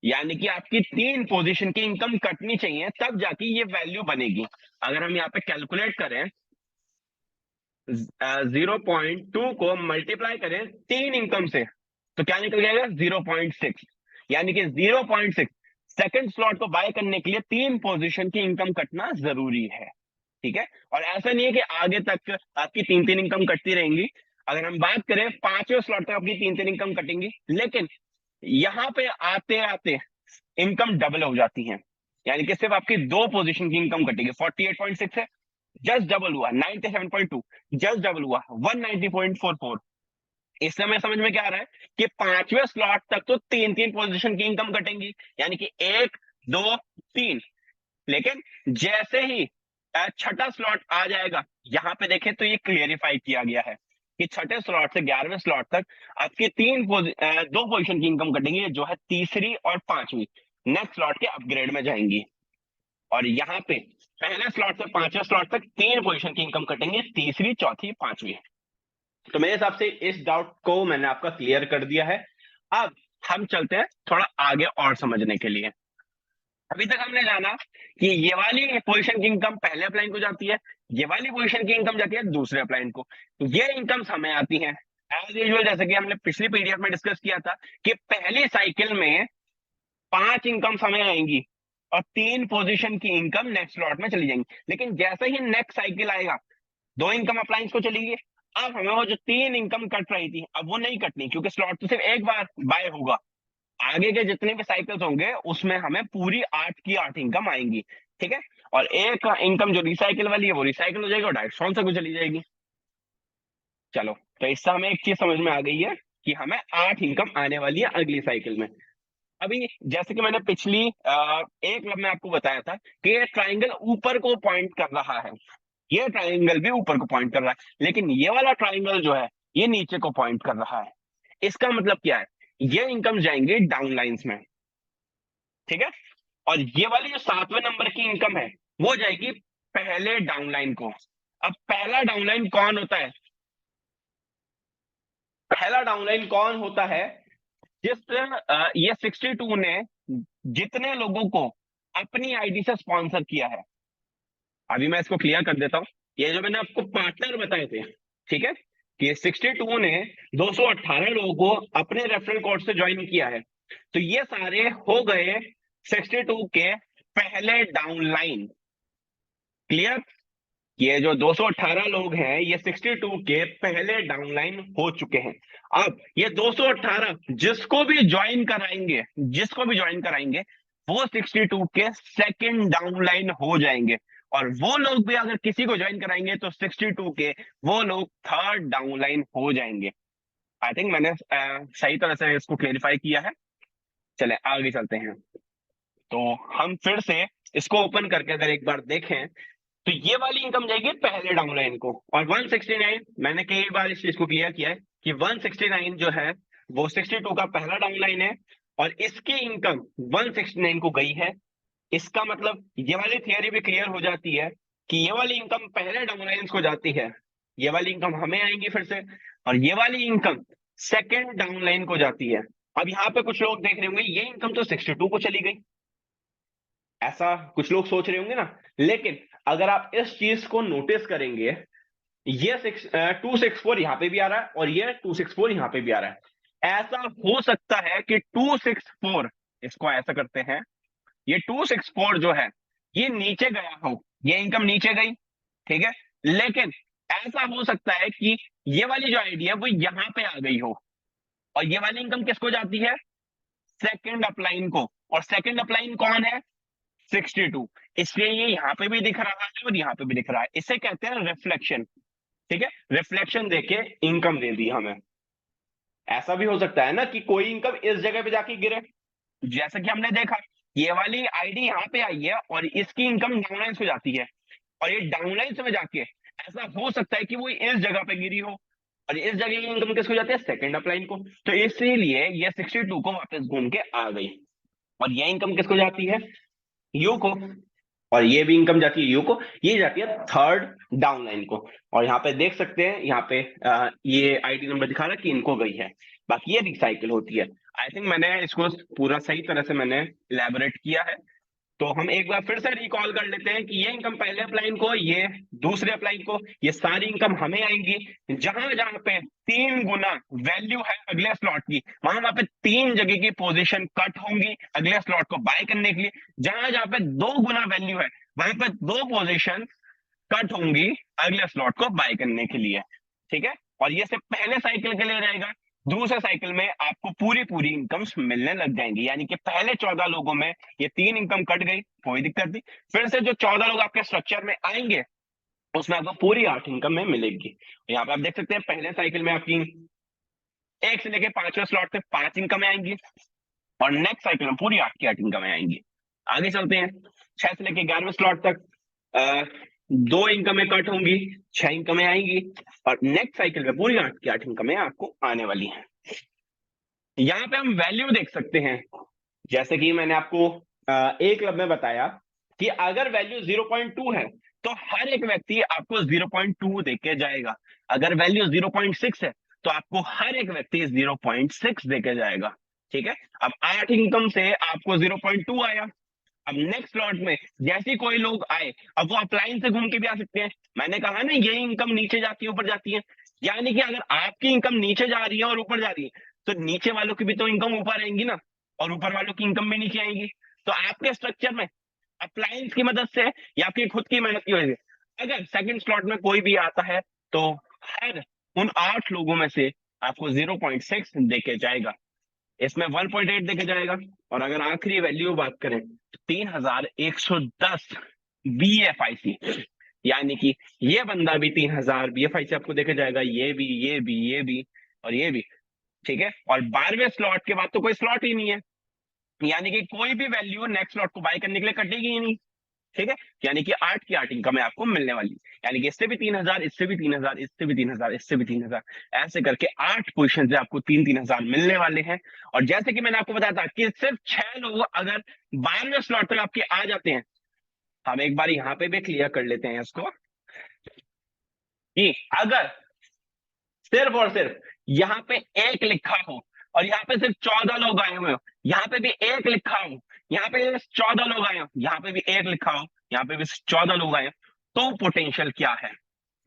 यानी कि आपकी 3 पोजीशन की इनकम कटनी चाहिए, तब जाके ये वैल्यू बनेगी। अगर हम यहाँ पे कैलकुलेट करें, 0.2 को मल्टीप्लाई करें 3 इनकम से, तो क्या निकल जाएगा? 0.6। यानी कि 0.6 सेकंड स्लॉट को बाय करने के लिए 3 पोजीशन की इनकम कटना जरूरी है। ठीक है। और ऐसा नहीं है कि आगे तक आपकी 3 3 इनकम कटती रहेंगी। अगर हम बात करें 5वें स्लॉट तक आपकी 3 3 इनकम कटेंगी, लेकिन यहां पे आते आते इनकम डबल हो जाती है। यानी कि सिर्फ आपकी 2 पोजीशन की इनकम कटेगी। 48.6 है, जस्ट डबल हुआ। 97.2 जस्ट डबल हुआ। 190.44। इस समय समझ में क्या आ रहा है कि 5वें स्लॉट तक तो 3 3 पोजीशन की इनकम कटेंगी, यानी कि 1 2 3। लेकिन जैसे ही छठा स्लॉट आ जाएगा, यहां पे देखें तो ये क्लियरिफाई किया गया है कि छठे स्लॉट से 11वें स्लॉट तक आपकी 2 पोजीशन की इनकम कटेंगी, जो है तीसरी और पांचवी, नेक्स्ट स्लॉट के अपग्रेड में जाएंगी। और यहाँ पे पहले स्लॉट से 5वें स्लॉट तक 3 पोजीशन की इनकम कटेंगे, तीसरी चौथी पांचवी। तो मेरे हिसाब से इस डाउट को मैंने आपका क्लियर कर दिया है। अब हम चलते हैं थोड़ा आगे और समझने के लिए। अभी तक हमने जाना कि ये वाली पोजीशन की इनकम पहले अपलाइन को जाती है, ये वाली पोजीशन की इनकम जाती है दूसरे अपलाइन को। ये इनकम्स हमें आती हैं एज यूजुअल, जैसे कि हमने पिछली पीडीएफ में डिस्कस किया था कि पहली साइकिल में 5 इनकम्स हमें आएंगी, और 3 पोजीशन की इनकम नेक्स्ट स्लॉट में चली जाएंगी। लेकिन जैसे ही नेक्स्ट साइकिल आएगा, 2 इनकम अप्लायंस को चलेगी। अब हमें वो जो 3 इनकम कट रही थी, अब वो नहीं कटनी, क्योंकि स्लॉट तो सिर्फ एक बार बाय होगा। आगे के जितने भी साइकिल्स होंगे उसमें हमें पूरी 8 की 8 इनकम आएंगी, ठीक है। और एक इनकम जो रिसाइकिल वाली है वो रिसाइकिल हो जाएगी और डायरेक्ट स्पॉन्सर को चली जाएगी। चलो, तो इससे हमें एक चीज समझ में आ गई है कि हमें 8 इनकम आने वाली है अगली साइकिल में। अभी जैसे कि मैंने पिछली एक क्लब में आपको बताया था कि ये ट्राइंगल ऊपर को पॉइंट कर रहा है, ये ट्राइंगल भी ऊपर को पॉइंट कर रहा है, लेकिन ये वाला ट्राइंगल जो है ये नीचे को पॉइंट कर रहा है। इसका मतलब क्या है, ये इनकम जाएंगे डाउन लाइंस में, ठीक है। और ये वाली जो 7वें नंबर की इनकम है वो जाएगी पहले डाउनलाइन को। अब पहला डाउनलाइन कौन होता है, पहला डाउनलाइन कौन होता है, जिस ये 62 ने जितने लोगों को अपनी आईडी से स्पॉन्सर किया है। अभी मैं इसको क्लियर कर देता हूं, ये जो मैंने आपको पार्टनर बताए थे, ठीक है, कि 62 ने 218 लोगों को अपने रेफरल कोड से ज्वाइन किया है, तो ये सारे हो गए 62 के पहले डाउनलाइन। क्लियर, ये जो 218 लोग हैं ये 62 के पहले डाउनलाइन हो चुके हैं। अब ये 218 जिसको भी ज्वाइन कराएंगे, जिसको भी ज्वाइन कराएंगे वो 62 के सेकंड डाउनलाइन हो जाएंगे, और वो लोग भी अगर किसी को ज्वाइन कराएंगे तो 62 के वो लोग थर्ड डाउनलाइन हो जाएंगे। आई थिंक मैंने सही तरह से इसको क्लेरिफाई किया है। चले आगे चलते हैं। तो हम फिर से इसको ओपन करके अगर एक बार देखें तो ये वाली इनकम जाएगी पहले डाउनलाइन को, और 169 मैंने कई बार इस चीज को क्लियर किया है कि 169 जो है वो 62 का पहला डाउनलाइन है, और इसकी इनकम 169 को गई है। इसका मतलब ये वाली थियरी भी क्लियर हो जाती है कि ये वाली इनकम पहले डाउनलाइन को जाती है, ये वाली इनकम हमें आएंगी फिर से, और ये वाली इनकम सेकेंड डाउनलाइन को जाती है। अब यहाँ पे कुछ लोग देख रहे होंगे ये इनकम तो 62 को चली गई, ऐसा कुछ लोग सोच रहे होंगे ना। लेकिन अगर आप इस चीज को नोटिस करेंगे, ये 264 यहां पे भी आ रहा है और ये 264 यहां पे भी आ रहा है। ऐसा हो सकता है कि 264, इसको ऐसा करते हैं, ये 264 जो है ये नीचे गया हो, ये इनकम नीचे गई, ठीक है। लेकिन ऐसा हो सकता है कि ये वाली जो आईडी है वो यहां पे आ गई हो, और ये वाली इनकम किसको जाती है, सेकंड अपलाइन को। और सेकंड अपलाइन कौन है, 62, इसलिए ये यहां पे भी दिख रहा है और यहां पे भी दिख रहा है। इसे कहते हैं रिफ्लेक्शन, ठीक है। रिफ्लेक्शन देके इनकम दे दी हमें। ऐसा भी हो सकता है ना कि कोई इनकम इस जगह पे जाके गिरे, जैसा कि हमने देखा ये वाली आईडी यहाँ पे आई है और इसकी इनकम डाउनलाइन हो जाती है, और ये डाउनलाइन में जाके ऐसा हो सकता है कि वो इस जगह पे गिरी हो, और इस जगह की इनकम किसको जाती है, सेकंड अपलाइन को। तो इसीलिए ये 62 को वापस घूम के आ गई, और ये इनकम किसको जाती है, यू को, और ये भी इनकम जाती है यू को, ये जाती है थर्ड डाउनलाइन को। और यहाँ पे देख सकते हैं, यहाँ पे ये आईडी नंबर दिखा रहा है कि इनको गई है, बाकी ये रिसाइकिल होती है। आई थिंक मैंने इसको पूरा सही तरह से मैंने इलेबोरेट किया है। तो हम एक बार फिर से रिकॉल कर लेते हैं कि ये इनकम पहले अप्लाइन को, ये दूसरे अप्लाइन को, ये सारी इनकम हमें आएंगी। जहां जहां पे 3 गुना वैल्यू है अगले स्लॉट की, वहां वहां पे 3 जगह की पोजीशन कट होंगी अगले स्लॉट को बाय करने के लिए। जहां जहां पे 2 गुना वैल्यू है वहां पे 2 पोजीशन कट होंगी अगले स्लॉट को बाय करने के लिए, ठीक है। और ये सिर्फ पहले साइकिल के लिए रहेगा, दूसरे साइकिल में आपको पूरी पूरी इनकम्स मिलने लग जाएंगी। यानी कि पहले 14 लोगों में ये 3 इनकम कट गई, कोई दिक्कत नहीं, फिर से जो 14 लोग आपके स्ट्रक्चर में आएंगे उसमें आपको पूरी 8 इनकम में मिलेगी। यहाँ पे आप देख सकते हैं पहले साइकिल में आपकी 1 से लेके 5वें स्लॉट तक 5 इनकम आएंगी, और नेक्स्ट साइकिल में पूरी 8 की 8 इनकम आएंगी। आगे चलते हैं, 6 से लेके 11वें स्लॉट तक 2 इनकमें कट होंगी, 6 इनकमें आएंगी, और नेक्स्ट साइकिल में पूरी 8 की 8 इनकमें आपको आने वाली हैं। यहाँ पे हम वैल्यू देख सकते हैं, जैसे कि मैंने आपको एक क्लब में बताया कि अगर वैल्यू 0.2 है तो हर एक व्यक्ति आपको 0.2 दे के जाएगा। अगर वैल्यू 0.6 है तो आपको हर एक व्यक्ति 0.6 दे के जाएगा, ठीक है। अब 8 इनकम से आपको 0.2 आया। अब नेक्स्ट स्लॉट में जैसे ही कोई लोग आए, अब वो अपलाइन से घूम के भी आ सकते हैं। मैंने कहा ना ये इनकम नीचे जाती है ऊपर जाती है, यानी कि अगर आपकी इनकम नीचे जा रही है और ऊपर जा रही है तो नीचे वालों की भी तो इनकम ऊपर आएंगी ना, और ऊपर वालों की इनकम भी नीचे आएंगी। तो आपके स्ट्रक्चर में अप्लायंस की मदद से या आपकी खुद की मेहनत की वजह से अगर सेकंड स्लॉट में कोई भी आता है तो हर उन 8 लोगों में से आपको 0.6 देके जाएगा। इसमें 1.8 देखे जाएगा। और अगर आखिरी वैल्यू बात करें तो 3110 BFIC, यानी कि ये बंदा भी 3000 BFIC आपको देखे जाएगा, ये भी, ये भी, ये भी और ये भी। ठीक है, और 12वें स्लॉट के बाद तो कोई स्लॉट ही नहीं है, यानी कि कोई भी वैल्यू नेक्स्ट स्लॉट को बाय करने के लिए कटेगी ही नहीं। ठीक है, यानी कि 8 की 8 इनकम है आपको मिलने वाली, यानी कि इससे भी 3000, इससे भी 3000, इससे भी 3000, इससे भी 3000, ऐसे करके 8 पोजिशन से आपको 3-3000 मिलने वाले हैं। और जैसे कि मैंने आपको बताया था कि सिर्फ 6 लोग अगर 12वें स्लॉट तक आपके आ जाते हैं, हम एक बार यहाँ पे भी क्लियर कर लेते हैं इसको, कि अगर सिर्फ और सिर्फ यहाँ पे एक लिखा हो और यहाँ पे सिर्फ 14 लोग आए हुए हो, यहाँ पे भी एक लिखा हो, यहाँ पे 14 लोग आए हो, यहाँ पे भी एक लिखा हो, यहाँ पे भी 14 लोग आए हो, तो पोटेंशियल क्या है,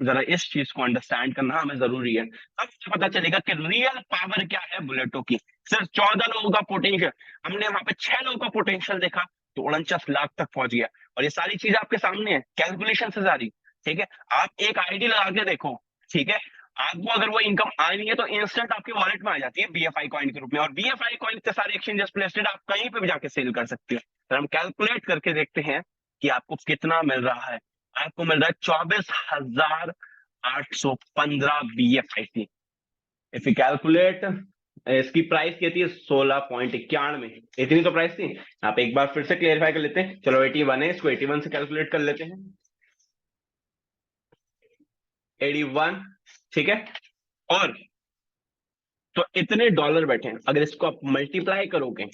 जरा इस चीज को अंडरस्टैंड करना हमें जरूरी है। तब पता चलेगा कि रियल पावर क्या है बुलेटो की। सिर्फ 14 लोगों का पोटेंशियल, हमने वहां पे 6 लोगों का पोटेंशियल देखा तो 49 लाख तक पहुंच गया। और ये सारी चीज आपके सामने है, कैलकुलेशन से सारी। ठीक है, आप एक आईडी लगा के देखो। ठीक है, आपको अगर वो इनकम आनी है तो इंस्टेंट आपके वॉलेट में आ जाती है BFI कॉइन के रूप में, और BFI कॉइन इतने सारे एक्सचेंजेस पे लिस्टेड, आप कहीं पे भी जाके सेल कर सकते हो। तो हम कैलकुलेट करके देखते हैं कि आपको कितना मिल रहा है। आपको मिल रहा है 24,815 BFIC। इफ यू कैलकुलेट, इसकी प्राइस कहती है 16.91, इतनी तो प्राइस थी। आप एक बार फिर से क्लियरिफाई कर लेते हैं, चलो 81 है, इसको 81 से कैलकुलेट कर लेते हैं, 81। ठीक है, और तो इतने डॉलर बैठे हैं, अगर इसको आप मल्टीप्लाई करोगे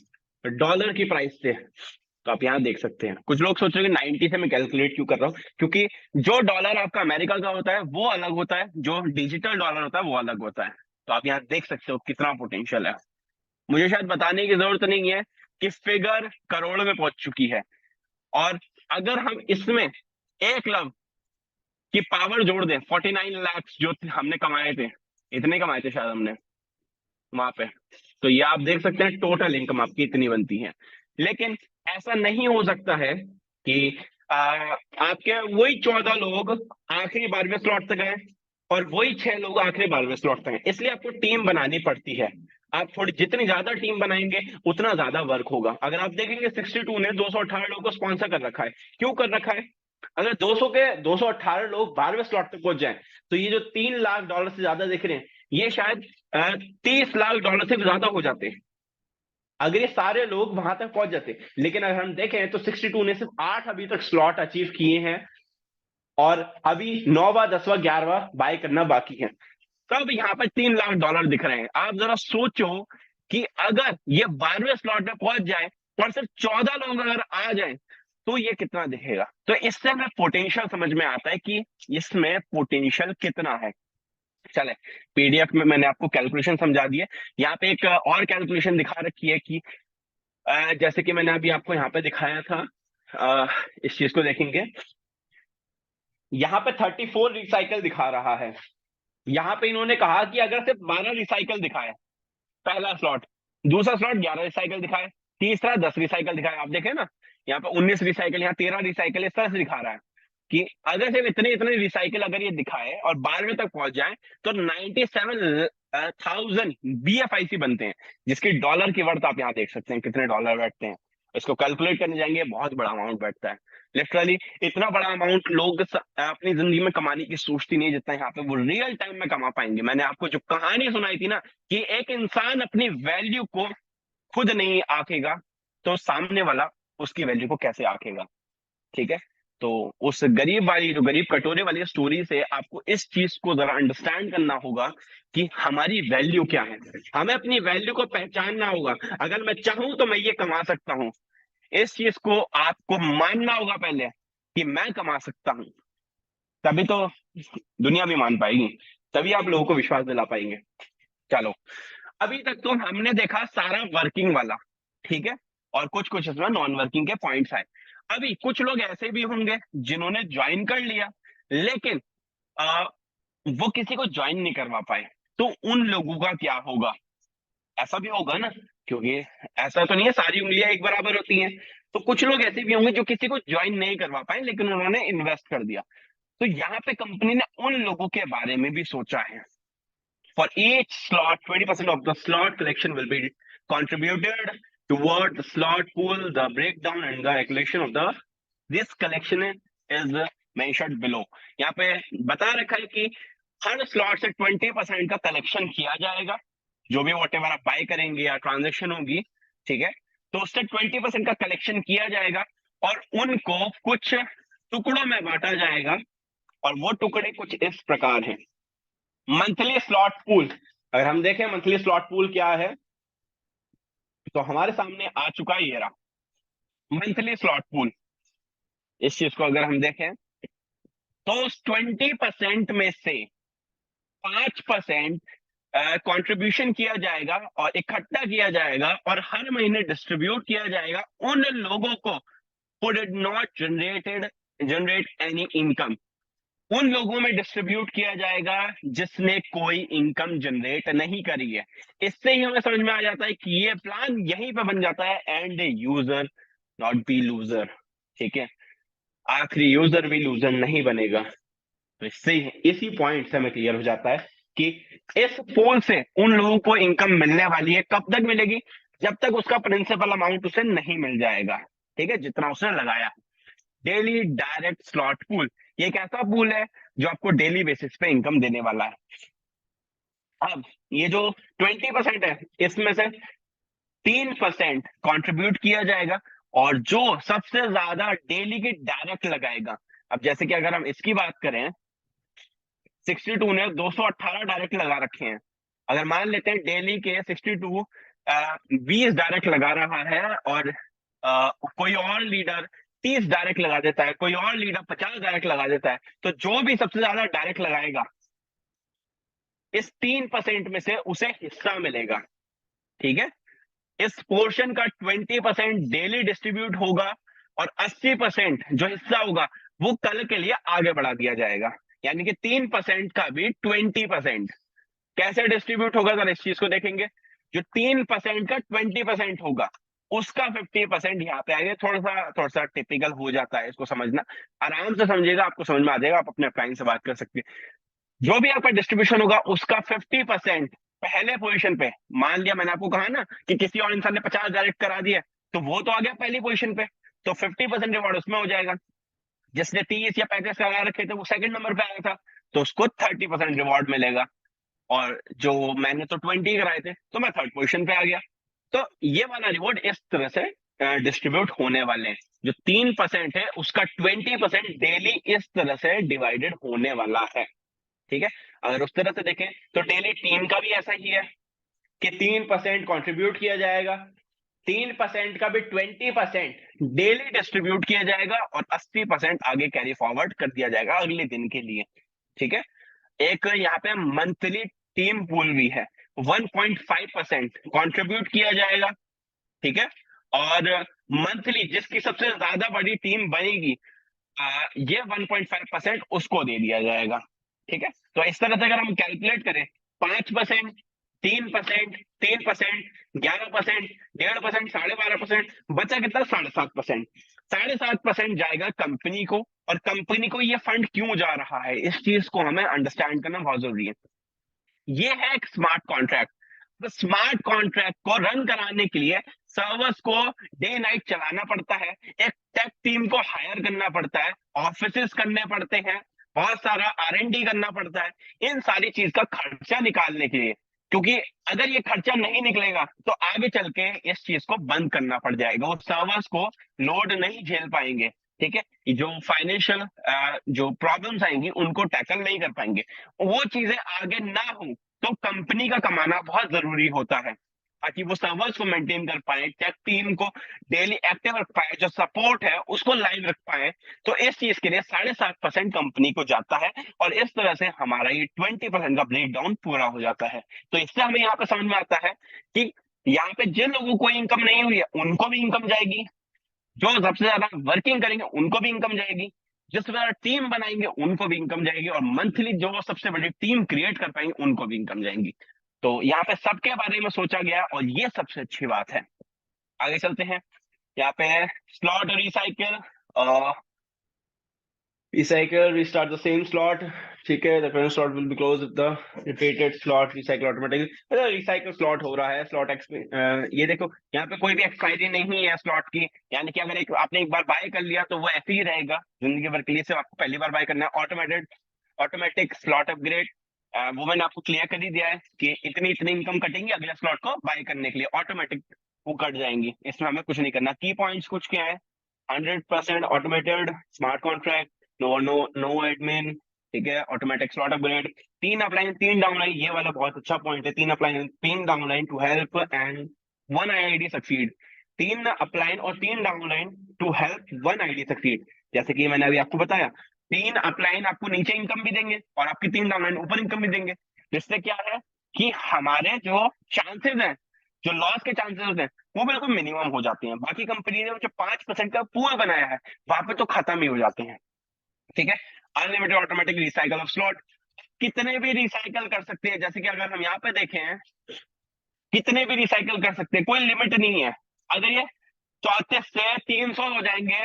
डॉलर की प्राइस से, तो आप यहां देख सकते हैं। कुछ लोग सोच रहे हैं कि 90 से मैं कैलकुलेट क्यों कर रहा हूं, क्योंकि जो डॉलर आपका अमेरिका का होता है वो अलग होता है, जो डिजिटल डॉलर होता है वो अलग होता है। तो आप यहां देख सकते हो कितना पोटेंशियल है। मुझे शायद बताने की जरूरत नहीं है कि फिगर करोड़ में पहुंच चुकी है। और अगर हम इसमें 1 लाख की पावर जोड़ दें, 49 लाख जो हमने कमाए थे, इतने कमाए थे शायद हमने वहां पे, तो ये आप देख सकते हैं टोटल इनकम आपकी इतनी बनती है। लेकिन ऐसा नहीं हो सकता है कि आ, आपके वही 14 लोग आखिरी 12वें स्लॉट तक गए और वही 6 लोग आखिरी 12वें स्लॉट तक गए, इसलिए आपको टीम बनानी पड़ती है। आप थोड़ी जितनी ज्यादा टीम बनाएंगे उतना ज्यादा वर्क होगा। अगर आप देखेंगे 62 ने 218 लोगों को स्पॉन्सर कर रखा है, क्यों कर रखा है? अगर 200 के 218 लोग 12वें स्लॉट तक पहुंच जाएं, तो ये जो $3 लाख से ज्यादा दिख रहे हैं, ये शायद $30 लाख से भी ज्यादा हो जाते हैं अगर ये सारे लोग वहां तक पहुंच जाते। लेकिन अगर हम देखें तो 62 ने सिर्फ 8 अभी तक स्लॉट अचीव किए हैं, और अभी 9वां 10वां 11वां बाय करना बाकी है। तब यहाँ पर $3 लाख दिख रहे हैं। आप जरा सोचो कि अगर ये 12वें स्लॉट में पहुंच जाए और सिर्फ 14 लोग अगर आ जाए तो ये कितना दिखेगा। तो इससे हमें पोटेंशियल समझ में आता है कि इसमें पोटेंशियल कितना है। चले, PDF में मैंने आपको कैलकुलेशन समझा दी है। यहाँ पे एक और कैलकुलेशन दिखा रखी है कि जैसे कि मैंने अभी आपको यहाँ पे दिखाया था, इस चीज को देखेंगे, यहाँ पे 34 रिसाइकल दिखा रहा है। यहाँ पे इन्होंने कहा कि अगर सिर्फ 12 रिसाइकल दिखाए पहला स्लॉट, दूसरा स्लॉट 11 रिसाइकल दिखाए, तीसरा 10 रिसाइकल दिखाए, आप देखें ना यहाँ पे 19 रिसाइकल, यहाँ 13 रिसाइकल, इस तरह से दिखा रहा है कि अगर सिर्फ इतने इतने रिसाइकल अगर ये दिखाए और 12वें तक पहुंच जाए तो 97,000 BFIC बनते हैं, जिसकी डॉलर की वर्थ आप यहाँ देख सकते हैं कितने डॉलर बैठते हैं। इसको कैलकुलेट करने जाएंगे बहुत बड़ा अमाउंट बैठता है। लिटरली इतना बड़ा अमाउंट लोग अपनी जिंदगी में कमाने की सोचती नहीं जितना यहाँ पे वो रियल टाइम में कमा पाएंगे। मैंने आपको जो कहानी सुनाई थी ना कि एक इंसान अपनी वैल्यू को खुद नहीं आंकेगा तो सामने वाला उसकी वैल्यू को कैसे आंकेगा। ठीक है, तो उस गरीब वाली जो गरीब कटोरे वाली स्टोरी से आपको इस चीज को जरा अंडरस्टैंड करना होगा कि हमारी वैल्यू क्या है। हमें अपनी वैल्यू को पहचानना होगा। अगर मैं चाहूं तो मैं ये कमा सकता हूं, इस चीज को आपको मानना होगा पहले कि मैं कमा सकता हूं, तभी तो दुनिया भी मान पाएगी, तभी आप लोगों को विश्वास दिला पाएंगे। चलो, अभी तक तो हमने देखा सारा वर्किंग वाला। ठीक है, और कुछ कुछ इसमें नॉन वर्किंग के पॉइंट्स आए। अभी कुछ लोग ऐसे भी होंगे जिन्होंने ज्वाइन कर लिया लेकिन आ, वो किसी को ज्वाइन नहीं करवा पाए, तो उन लोगों का क्या होगा? ऐसा भी होगा ना, क्योंकि ऐसा तो नहीं है सारी उंगलियां एक बराबर होती हैं। तो कुछ लोग ऐसे भी होंगे जो किसी को ज्वाइन नहीं करवा पाए लेकिन उन्होंने इन्वेस्ट कर दिया। तो यहाँ पे कंपनी ने उन लोगों के बारे में भी सोचा है। For each slot, 20% of the slot collection will be contributed toward the slot pool, the breakdown and the calculation of the this collection is mentioned below. यहाँ पे बता रखा है कि हर स्लॉट से 20% का कलेक्शन किया जाएगा, जो भी वॉट एवर आप बाय करेंगे या ट्रांजेक्शन होगी, ठीक है, तो उससे 20% का कलेक्शन किया जाएगा और उनको कुछ टुकड़ों में बांटा जाएगा। और वो टुकड़े कुछ इस प्रकार हैं। मंथली स्लॉट पूल, अगर हम देखें मंथली स्लॉट पूल क्या है, तो हमारे सामने आ चुका है ये रहा मंथली स्लॉट पूल। इस चीज को अगर हम देखें तो उस 20% में से 5% कंट्रीब्यूशन किया जाएगा और इकट्ठा किया जाएगा और हर महीने डिस्ट्रीब्यूट किया जाएगा उन लोगों को who did not generate any income। उन लोगों में डिस्ट्रीब्यूट किया जाएगा जिसने कोई इनकम जनरेट नहीं करी है। इससे ही हमें समझ में आ जाता है कि ये प्लान यहीं पे बन जाता है, and user not be loser. ठीक है, आखिरी यूजर भी लूजर नहीं बनेगा। तो इससे इसी पॉइंट से हमें क्लियर हो जाता है कि इस पोल से उन लोगों को इनकम मिलने वाली है। कब तक मिलेगी? जब तक उसका प्रिंसिपल अमाउंट उसे नहीं मिल जाएगा, ठीक है, जितना उसने लगाया। डेली डायरेक्ट स्लॉट पूल, ये एक ऐसा पूल है जो आपको डेली बेसिस पे इनकम देने वाला है। अब ये जो 20% है, इसमें से 3% कंट्रीब्यूट किया जाएगा और जो सबसे ज्यादा डेली की डायरेक्ट लगाएगा। अब जैसे कि अगर हम इसकी बात करें, 62 ने 218 डायरेक्ट लगा रखे हैं। अगर मान लेते हैं डेली के 62 20 डायरेक्ट लगा रहा है और कोई और लीडर 30 डायरेक्ट लगा देता है, कोई और लीडर 50 डायरेक्ट लगा देता है, तो जो भी सबसे ज्यादा डायरेक्ट लगाएगा इस 3% में से उसे हिस्सा मिलेगा। ठीक है, इस पोर्शन का 20% डेली डिस्ट्रीब्यूट होगा और 80% जो हिस्सा होगा वो कल के लिए आगे बढ़ा दिया जाएगा। यानी कि 3% का भी 20% कैसे डिस्ट्रीब्यूट होगा, जरा इस चीज को देखेंगे। जो 3% का 20% होगा उसका 50% यहाँ पे आएगा। थोड़ा सा टिपिकल हो जाता है, इसको समझना आराम से समझिएगा, आपको समझ में आ जाएगा, आप अपने क्लाइंट से बात कर सकते हैं। जो भी आपका डिस्ट्रीब्यूशन होगा उसका 50% पहले पोजीशन पे, मान लिया मैंने आपको कहा ना कि किसी और इंसान ने 50 डायरेक्ट करा दिया, तो वो तो आ गया पहली पोजीशन पे, तो 50% रिवॉर्ड उसमें हो जाएगा। जिसने 30 या 35 करा रखे थे वो सेकंड नंबर पे आया था, तो उसको 30% रिवॉर्ड मिलेगा। और जो मैंने तो 20 कराए थे तो मैं थर्ड पोजीशन पे आ गया। तो ये वाला रिवॉर्ड इस तरह से डिस्ट्रीब्यूट होने वाले हैं। जो 3% है उसका 20% डेली इस तरह से डिवाइडेड होने वाला है। ठीक है, अगर उस तरह से देखें तो डेली टीम का भी ऐसा ही है कि 3% कंट्रीब्यूट किया जाएगा, 3% का भी 20% डेली डिस्ट्रीब्यूट किया जाएगा और 80% आगे कैरी फॉरवर्ड कर दिया जाएगा अगले दिन के लिए। ठीक है, एक यहाँ पे मंथली टीम पूल भी है, 1.5% कंट्रीब्यूट किया जाएगा। ठीक है, और मंथली जिसकी सबसे ज्यादा बड़ी टीम बनेगी ये 1.5% उसको दे दिया जाएगा। ठीक है, तो इस तरह से अगर हम कैलकुलेट करें, 5%, 3%, 3%, 11%, 1.5%, 12.5%, बचा कितना? 7.5%। 7.5% जाएगा कंपनी को, और कंपनी को ये फंड क्यों जा रहा है इस चीज को हमें अंडरस्टैंड करना बहुत जरूरी है। ये है एक स्मार्ट कॉन्ट्रैक्ट। तो स्मार्ट कॉन्ट्रैक्ट को रन कराने के लिए सर्वर्स को डे नाइट चलाना पड़ता है, एक टेक टीम को हायर करना पड़ता है, ऑफिस करने पड़ते हैं, बहुत सारा R&D करना पड़ता है इन सारी चीज का खर्चा निकालने के लिए। क्योंकि अगर ये खर्चा नहीं निकलेगा तो आगे चल के इस चीज को बंद करना पड़ जाएगा, वो सर्वर्स को लोड नहीं झेल पाएंगे। ठीक है, जो फाइनेंशियल जो प्रॉब्लम्स आएंगी उनको टैकल नहीं कर पाएंगे। वो चीजें आगे ना हो तो कंपनी का कमाना बहुत जरूरी होता है, ताकि वो सर्वर्स को मेंटेन कर पाए, टेक टीम को डेली एक्टिव रख पाए, जो सपोर्ट है उसको लाइव रख पाए। तो इस चीज के लिए 7.5% कंपनी को जाता है, और इस तरह से हमारा ये 20% का ब्रेक डाउन पूरा हो जाता है। तो इससे हमें यहाँ पे समझ में आता है कि यहाँ पे जिन लोगों को इनकम नहीं हुई है उनको भी इनकम जाएगी, जो सबसे ज्यादा वर्किंग करेंगे उनको भी इनकम जाएगी, जिस तरह टीम बनाएंगे उनको भी इनकम जाएगी, और मंथली जो सबसे बड़ी टीम क्रिएट कर पाएंगे उनको भी इनकम जाएंगी। तो यहाँ पे सबके बारे में सोचा गया और ये सबसे अच्छी बात है। आगे चलते हैं, यहाँ पे slot recycle Recycle, restart the same slot. ठीक है, the current slot will be closed if the repeated slot recycle automatically. मतलब रिसाइकल स्लॉट हो रहा है, स्लॉट ये देखो यहाँ पे कोई भी एक्सपायरी नहीं है स्लॉट की, यानी कि अगर आपने एक बार बाय कर लिया तो वो ऐसे ही रहेगा जिंदगी भर के लिए। सिर्फ आपको पहली बार बाय करना है। ऑटोमेटिक स्लॉट अपग्रेड, वो मैंने आपको क्लियर कर ही दिया है कि इतनी इतनी इनकम कटेंगी अगले स्लॉट को बाय करने के लिए, ऑटोमेटिक वो कट जाएंगी, इसमें हमें कुछ नहीं करना। की पॉइंट्स कुछ क्या है? 100% automated smart contract, no no no admin, ठीक है, automatic slot upgrade, 3 upline 3 downline, ये वाला बहुत अच्छा पॉइंट है, 3 upline 3 downline to help and 1 ID succeed. 3 upline और 3 downline to help 1 ID succeed. जैसे कि मैंने अभी आपको बताया, 3 अपलाइन आपको नीचे इनकम भी देंगे और आपकी 3 डाउनलाइन ऊपर इनकम भी देंगे, जिससे क्या है कि हमारे जो चांसेस हैं, जो लॉस के चांसेस हैं, वो बिल्कुल मिनिमम हो जाते हैं। बाकी कंपनी ने जो 5% का पूल बनाया है वहां पे तो खत्म ही हो जाते हैं। ठीक है, unlimited automatic recycle of slot, कितने भी रिसाइकल कर सकते हैं। जैसे कि अगर हम यहाँ पे देखें, कितने भी रिसाइकल कर सकते हैं, कोई लिमिट नहीं है। अगर ये 34 से 300 हो जाएंगे,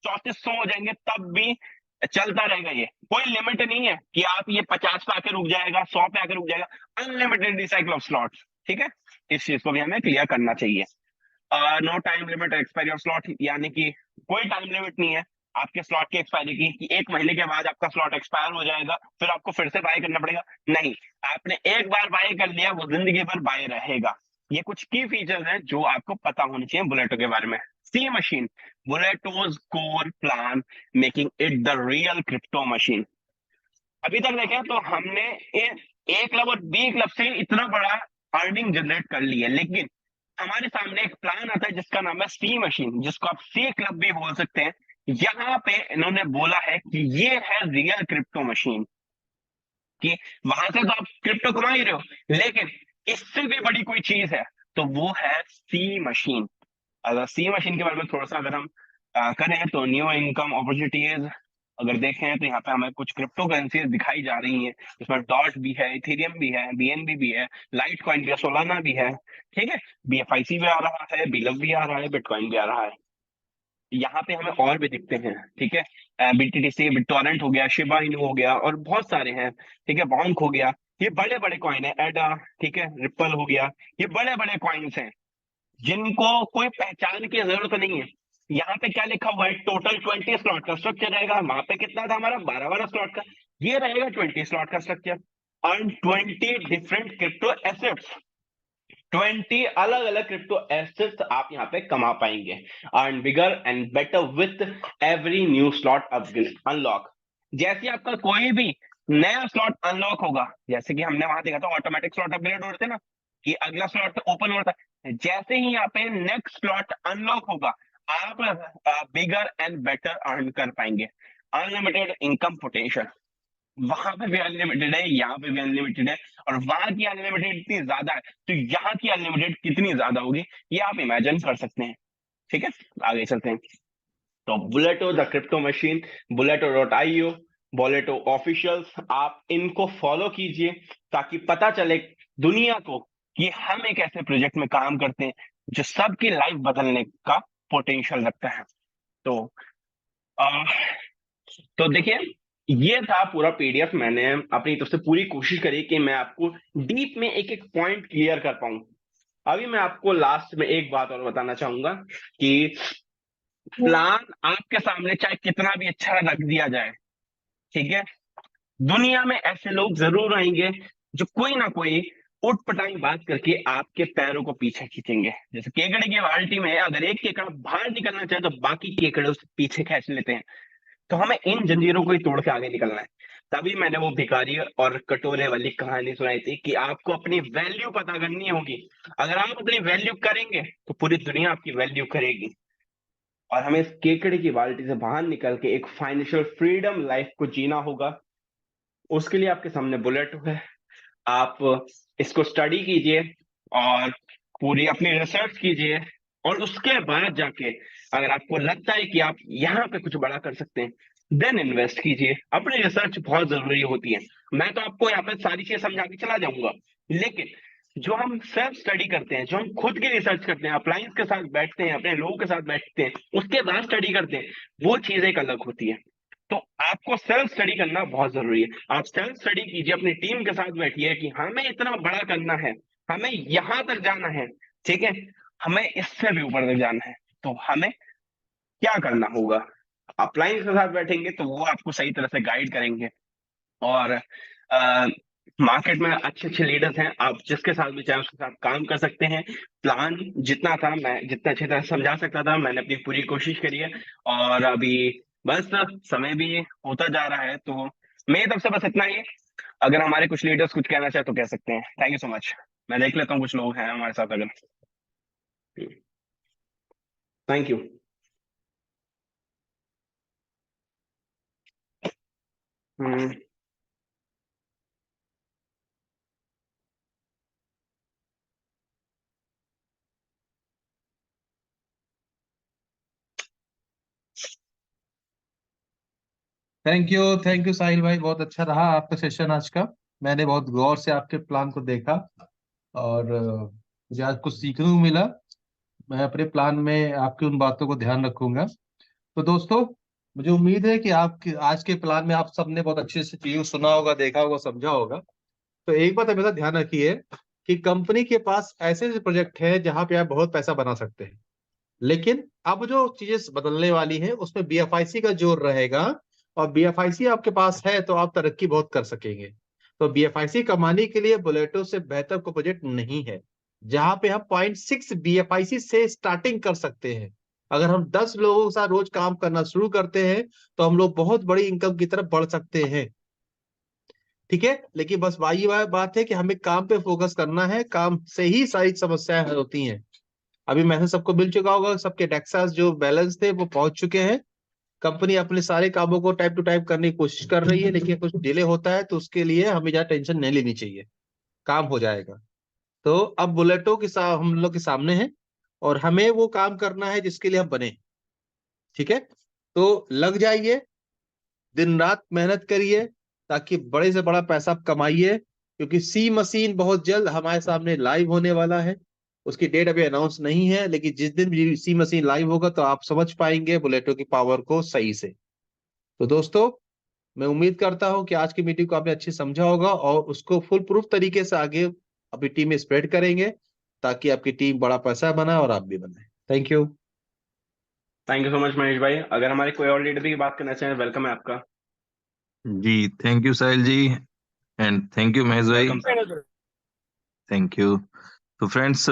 3400 हो जाएंगे, तब भी चलता रहेगा। ये कोई लिमिट नहीं है कि आप ये 50 पे आके रुक जाएगा, 100 पे आके रुक जाएगा। अनलिमिटेड रिसाइकल ऑफ स्लॉट्स, ठीक है, इस चीज को भी हमें क्लियर करना चाहिए। No time limit expiry of slot, यानी कि कोई टाइम लिमिट नहीं है आपके स्लॉट की एक्सपायरी की, कि 1 महीने के बाद आपका स्लॉट एक्सपायर हो जाएगा फिर आपको फिर से बाय करना पड़ेगा। नहीं, आपने एक बार बाय कर लिया, वो जिंदगी भर बाय रहेगा। ये कुछ की फीचर्स हैं जो आपको पता होने चाहिए बुलेटो के बारे में। C machine, Buleto's core plan making it the real crypto machine. अभी तक देखें तो हमने ए क्लब और बी क्लब से इतना बड़ा अर्निंग जनरेट कर ली है, लेकिन हमारे सामने एक प्लान आता है जिसका नाम है सी मशीन, जिसको आप सी क्लब भी बोल सकते हैं। यहाँ पे इन्होंने बोला है कि ये है रियल क्रिप्टो मशीन, कि वहां से तो आप क्रिप्टो कमा ही रहे हो, लेकिन इससे भी बड़ी कोई चीज है तो वो है सी मशीन। अगर सी मशीन के बारे में थोड़ा सा अगर हम करें तो न्यू इनकम अपॉर्चुनिटीज अगर देखें तो यहाँ पे हमें कुछ क्रिप्टो करेंसीज दिखाई जा रही हैं। इसमें डॉट भी है, इथेरियम भी है, बीएनबी भी है, लाइट कॉइन भी है, सोलाना भी है, ठीक है, बीएफआईसी भी आ रहा है, बिलव भी आ रहा है, बिटकॉइन भी आ रहा है। यहाँ पे हमें और भी दिखते हैं, ठीक है, बीटीटीसी, बिटटोरेंट हो गया, शिबा इनू हो गया, और बहुत सारे हैं, ठीक है, बॉन्क हो गया। ये बड़े बड़े कॉइन है, एडा, ठीक है, रिपल हो गया, ये बड़े बड़े कॉइन्स हैं जिनको कोई पहचान की जरूरत नहीं है। यहाँ पे क्या लिखा हुआ है? टोटल 20 स्लॉट का स्ट्रक्चर रहेगा। वहां पे कितना था हमारा? 12 12 स्लॉट का। ये रहेगा 20 स्लॉट का स्ट्रक्चर, और 20 डिफरेंट क्रिप्टो एसेट्स, 20 अलग अलग क्रिप्टो एसेट्स आप यहाँ पे कमा पाएंगे। Earn bigger and better with every new slot unlock. जैसे आपका कोई भी नया स्लॉट अनलॉक होगा, जैसे कि हमने वहां देखा था ऑटोमेटिक स्लॉट अपग्रेड होते ना, कि अगला स्लॉट ओपन होता है, जैसे ही यहाँ पे नेक्स्ट स्लॉट अनलॉक होगा आप बिगर एंड बेटर अर्न कर पाएंगे। अनलिमिटेड इनकम पोटेंशियल, वहां पे भी अनलिमिटेड है, यहाँ पे भी अनलिमिटेड है, और वहां की अनलिमिटेड इतनी ज्यादा है तो यहाँ की अनलिमिटेड कितनी ज्यादा होगी ये आप इमेजिन कर सकते हैं। ठीक है, आगे चलते हैं। तो Buleto the crypto machine, buleto.io, Buleto officials, आप इनको फॉलो कीजिए ताकि पता चले दुनिया को कि हम एक ऐसे प्रोजेक्ट में काम करते हैं जो सबकी लाइफ बदलने का पोटेंशियल रखता है। तो आ, तो देखिए, ये था पूरा पीडीएफ। मैंने अपनी तरफ से पूरी कोशिश करी कि मैं आपको डीप में एक एक पॉइंट क्लियर कर पाऊं। अभी मैं आपको लास्ट में एक बात और बताना चाहूंगा कि प्लान आपके सामने चाहे कितना भी अच्छा रख दिया जाए, ठीक है, दुनिया में ऐसे लोग जरूर आएंगे जो कोई ना कोई उठ पटांग बात करके आपके पैरों को पीछे खींचेंगे। जैसे केकड़े की बाल्टी में अगर एक केकड़ा बाहर निकलना चाहे तो बाकी केकड़े उसके पीछे खींच लेते हैं। तो हमें इन जंजीरों को ही तोड़ के आगे निकलना है। तभी मैंने वो भिखारी और कटोरे वाली कहानी सुनाई थी कि आपको अपनी वैल्यू पता करनी होगी। अगर आप अपनी वैल्यू करेंगे तो पूरी दुनिया आपकी वैल्यू करेगी, और हमें इस केकड़े की बाल्टी से बाहर निकल के एक फाइनेंशियल फ्रीडम लाइफ को जीना होगा। उसके लिए आपके सामने बुलेट है, आप इसको स्टडी कीजिए और पूरी अपनी रिसर्च कीजिए, और उसके बाद जाके अगर आपको लगता है कि आप यहाँ पे कुछ बड़ा कर सकते हैं, देन इन्वेस्ट कीजिए। अपनी रिसर्च बहुत जरूरी होती है। मैं तो आपको यहाँ पे सारी चीजें समझा के चला जाऊंगा, लेकिन जो हम सेल्फ स्टडी करते हैं, जो हम खुद की रिसर्च करते हैं, अप्लायंस के साथ बैठते हैं, अपने लोगों के साथ बैठते हैं, उसके बाद स्टडी करते हैं, वो चीज एक अलग होती है। तो आपको सेल्फ स्टडी करना बहुत जरूरी है। आप सेल्फ स्टडी कीजिए, अपनी टीम के साथ बैठिए कि हमें इतना बड़ा करना है, हमें यहां तक जाना है, ठीक है, हमें इससे भी ऊपर तक जाना है, तो हमें क्या करना होगा। अपलाइन के साथ बैठेंगे तो वो आपको सही तरह से गाइड करेंगे। और मार्केट में अच्छे अच्छे लीडर्स हैं, आप जिसके साथ भी चाहे उसके साथ काम कर सकते हैं। प्लान जितना था, मैं जितना अच्छी तरह से समझा सकता था मैंने अपनी पूरी कोशिश करी है। और अभी बस समय भी होता जा रहा है, तो मेरी तरफ से बस इतना ही है। अगर हमारे कुछ लीडर्स कुछ कहना चाहे तो कह सकते हैं। Thank you so much. मैं देख लेता हूँ कुछ लोग हैं हमारे साथ अगर। Thank you. Hmm. Thank you Sahil भाई, बहुत अच्छा रहा आपका सेशन आज का। मैंने बहुत गौर से आपके प्लान को देखा और मुझे आज कुछ सीखने को मिला। मैं अपने प्लान में आपकी उन बातों को ध्यान रखूंगा। तो दोस्तों, मुझे उम्मीद है कि आपके आज के प्लान में आप सबने बहुत अच्छे से चीजों को सुना होगा, देखा होगा, समझा होगा। तो एक बात हमेशा ध्यान रखिए कि कंपनी के पास ऐसे ऐसे प्रोजेक्ट हैं जहां पे आप बहुत पैसा बना सकते हैं, लेकिन अब जो चीजें बदलने वाली हैं उसमें बीएफआईसी का जोर रहेगा। और बीएफआईसी आपके पास है तो आप तरक्की बहुत कर सकेंगे। तो बीएफआईसी कमाने के लिए बुलेटो से बेहतर कोई प्रोजेक्ट नहीं है, जहां पे हम 0.6 बीएफआईसी से स्टार्टिंग कर सकते हैं। अगर हम 10 लोगों के साथ रोज काम करना शुरू करते हैं तो हम लोग बहुत बड़ी इनकम की तरफ बढ़ सकते हैं। ठीक है, लेकिन बस वही बात है कि हमें काम पे फोकस करना है, काम से ही सारी समस्याएं हल होती हैं। अभी मैसेज सबको मिल चुका होगा, सबके टैक्सास जो बैलेंस थे वो पहुंच चुके हैं। कंपनी अपने सारे कामों को टाइप टू टाइप करने की कोशिश कर रही है, लेकिन कुछ डिले होता है तो उसके लिए हमें ज्यादा टेंशन नहीं लेनी चाहिए, काम हो जाएगा। तो अब बुलेटो के साथ हम लोग के सामने है और हमें वो काम करना है जिसके लिए हम बने। ठीक है, तो लग जाइए, दिन रात मेहनत करिए ताकि बड़े से बड़ा पैसा आप कमाइए, क्योंकि सी मशीन बहुत जल्द हमारे सामने लाइव होने वाला है। उसकी डेट अभी अनाउंस नहीं है, लेकिन जिस दिन भी सी मशीन लाइव होगा तो आप समझ पाएंगे बुलेटो की पावर को सही से। तो दोस्तों, मैं उम्मीद करता हूं कि आज की मीटिंग को आपने अच्छे से समझा होगा और उसको फुल प्रूफ तरीके से आगे अपनी टीम में स्प्रेड करेंगे, ताकि आपकी टीम बड़ा पैसा बनाए और आप भी बनाए। Thank you. Thank you so much Mahesh भाई। अगर हमारे कोई और लीडर भी बात करना चाहें, वेलकम है आपका। जी thank you Sahil ji, and thank you Mahesh भाई। Welcome sir. Thank you. तो फ्रेंड्स,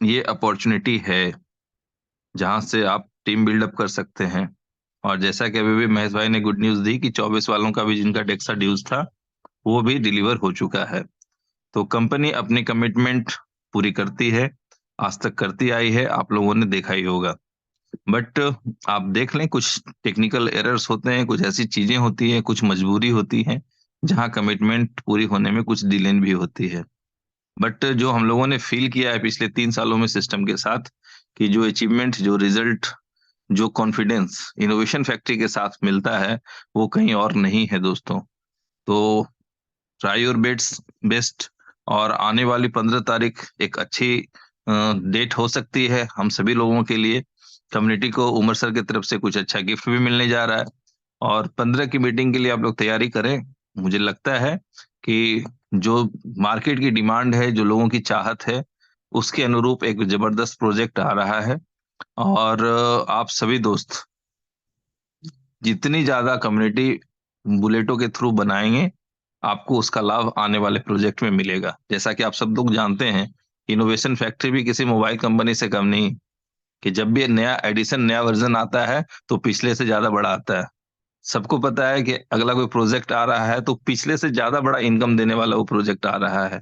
ये अपॉर्चुनिटी है जहां से आप टीम बिल्डअप कर सकते हैं। और जैसा कि अभी भी महेश भाई ने गुड न्यूज दी कि 24 वालों का भी जिनका डेक्सा ड्यूज था वो भी डिलीवर हो चुका है। तो कंपनी अपनी कमिटमेंट पूरी करती है, आज तक करती आई है, आप लोगों ने देखा ही होगा। बट आप देख लें, कुछ टेक्निकल एरर्स होते हैं, कुछ ऐसी चीजें होती हैं, कुछ मजबूरी होती है जहां कमिटमेंट पूरी होने में कुछ डिले भी होती है। बट जो हम लोगों ने फील किया है पिछले 3 सालों में सिस्टम के साथ, कि जो अचीवमेंट, जो रिजल्ट, जो कॉन्फिडेंस इनोवेशन फैक्ट्री के साथ मिलता है वो कहीं और नहीं है दोस्तों। तो ट्राई योर बेस्ट। और आने वाली 15 तारीख एक अच्छी डेट हो सकती है हम सभी लोगों के लिए। कम्युनिटी को उमर सर की तरफ से कुछ अच्छा गिफ्ट भी मिलने जा रहा है। और 15 की मीटिंग के लिए आप लोग तैयारी करें। मुझे लगता है कि जो मार्केट की डिमांड है, जो लोगों की चाहत है, उसके अनुरूप एक जबरदस्त प्रोजेक्ट आ रहा है। और आप सभी दोस्त जितनी ज्यादा कम्युनिटी बुलेटो के थ्रू बनाएंगे, आपको उसका लाभ आने वाले प्रोजेक्ट में मिलेगा। जैसा कि आप सब लोग जानते हैं, इनोवेशन फैक्ट्री भी किसी मोबाइल कंपनी से कम नहीं, कि जब भी नया एडिशन, नया वर्जन आता है तो पिछले से ज्यादा बड़ा आता है। सबको पता है कि अगला कोई प्रोजेक्ट आ रहा है तो पिछले से ज्यादा बड़ा इनकम देने वाला वो प्रोजेक्ट आ रहा है।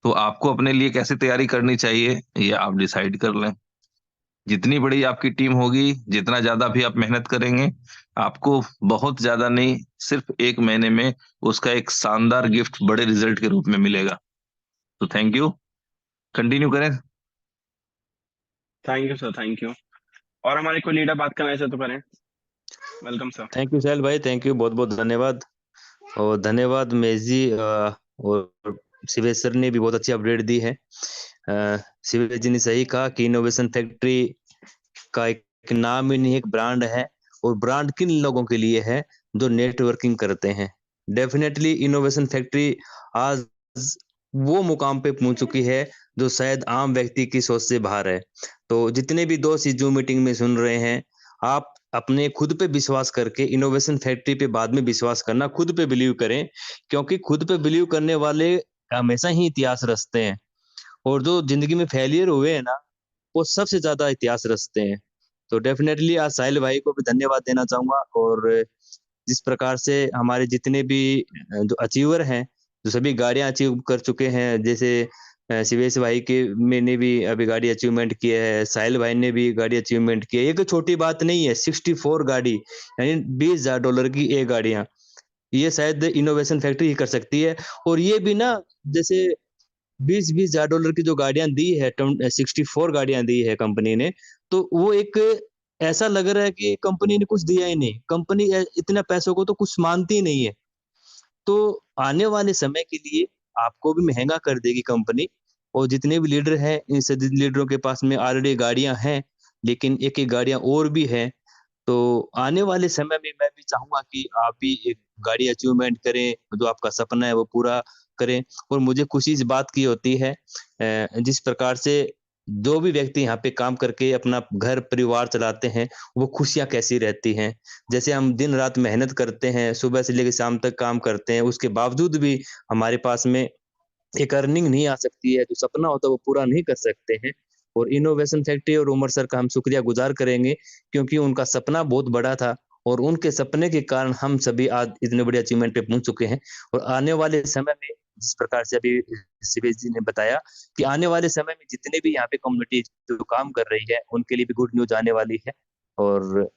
तो आपको अपने लिए कैसे तैयारी करनी चाहिए ये आप डिसाइड कर लें। जितनी बड़ी आपकी टीम होगी, जितना ज्यादा भी आप मेहनत करेंगे, आपको बहुत ज्यादा नहीं, सिर्फ 1 महीने में उसका एक शानदार गिफ्ट बड़े रिजल्ट के रूप में मिलेगा। तो थैंक यू, कंटिन्यू करें। Thank you sir, thank you. और हमारे कोई लीडर बात करना चाहे तो करें। Welcome sir. थैंक यू सैल भाई, थैंक यू, बहुत बहुत धन्यवाद। और धन्यवाद महेश जी, और शिवेश सर ने भी बहुत अच्छी अपडेट दी है। शिवेश जी ने सही कहा कि इनोवेशन फैक्ट्री का एक नाम ही नहीं, एक ब्रांड है। और ब्रांड किन लोगों के लिए है जो नेटवर्किंग करते हैं। डेफिनेटली इनोवेशन फैक्ट्री आज वो मुकाम पे पहुंच चुकी है जो शायद आम व्यक्ति की सोच से बाहर है। तो जितने भी दोस्त इस जूम मीटिंग में सुन रहे हैं, आप अपने खुद पे विश्वास करके इनोवेशन फैक्ट्री पे बाद में विश्वास करना, खुद पे बिलीव करें, क्योंकि खुद पे बिलीव करने वाले हमेशा ही इतिहास रचते हैं, और जो जिंदगी में फेलियर हुए हैं ना, वो सबसे ज्यादा इतिहास रचते हैं। तो डेफिनेटली आज साहिल भाई को भी धन्यवाद देना चाहूंगा, और जिस प्रकार से हमारे जितने भी जो अचीवर हैं, जो सभी गाड़ियां अचीव कर चुके हैं, जैसे शिवेश भाई के मैंने भी अभी गाड़ी अचीवमेंट किया है, साहिल भाई ने भी गाड़ी अचीवमेंट की है। ये कोई छोटी बात नहीं है, 64 गाड़ी यानी $20,000 की ये गाड़ियां, ये शायद इनोवेशन फैक्ट्री ही कर सकती है। और ये भी ना, जैसे 20,000 की जो गाड़ियां दी है, 64 गाड़ियां दी है कंपनी ने, तो वो एक ऐसा लग रहा है कि कंपनी ने कुछ दिया ही नहीं। कंपनी इतने पैसों को तो कुछ मानती ही नहीं है। तो आने वाले समय के लिए आपको भी महंगा कर देगी कंपनी। और जितने भी लीडर हैं, इन सभी लीडरों के पास में ऑलरेडी गाड़ियां हैं, लेकिन एक एक गाड़ियां और भी हैं। तो आने वाले समय में मैं भी चाहूंगा कि आप भी एक गाड़ी अचीवमेंट करें, जो आपका सपना है वो पूरा करें। और मुझे खुशी इस बात की होती है, जिस प्रकार से जो भी व्यक्ति यहाँ पे काम करके अपना घर परिवार चलाते हैं, वो खुशियां कैसी रहती हैं। जैसे हम दिन रात मेहनत करते हैं, सुबह से लेकर शाम तक काम करते हैं, उसके बावजूद भी हमारे पास में एक अर्निंग नहीं आ सकती है, जो सपना होता है वो पूरा नहीं कर सकते हैं। और इनोवेशन फैक्ट्री और उमर सर का हम शुक्रिया गुजार करेंगे, क्योंकि उनका सपना बहुत बड़ा था, और उनके सपने के कारण हम सभी आज इतने बड़े अचीवमेंट पे पहुंच चुके हैं। और आने वाले समय में, जिस प्रकार से अभी शिवेश जी ने बताया, कि आने वाले समय में जितने भी यहाँ पे कम्युनिटी जो काम कर रही है, उनके लिए भी गुड न्यूज आने वाली है। और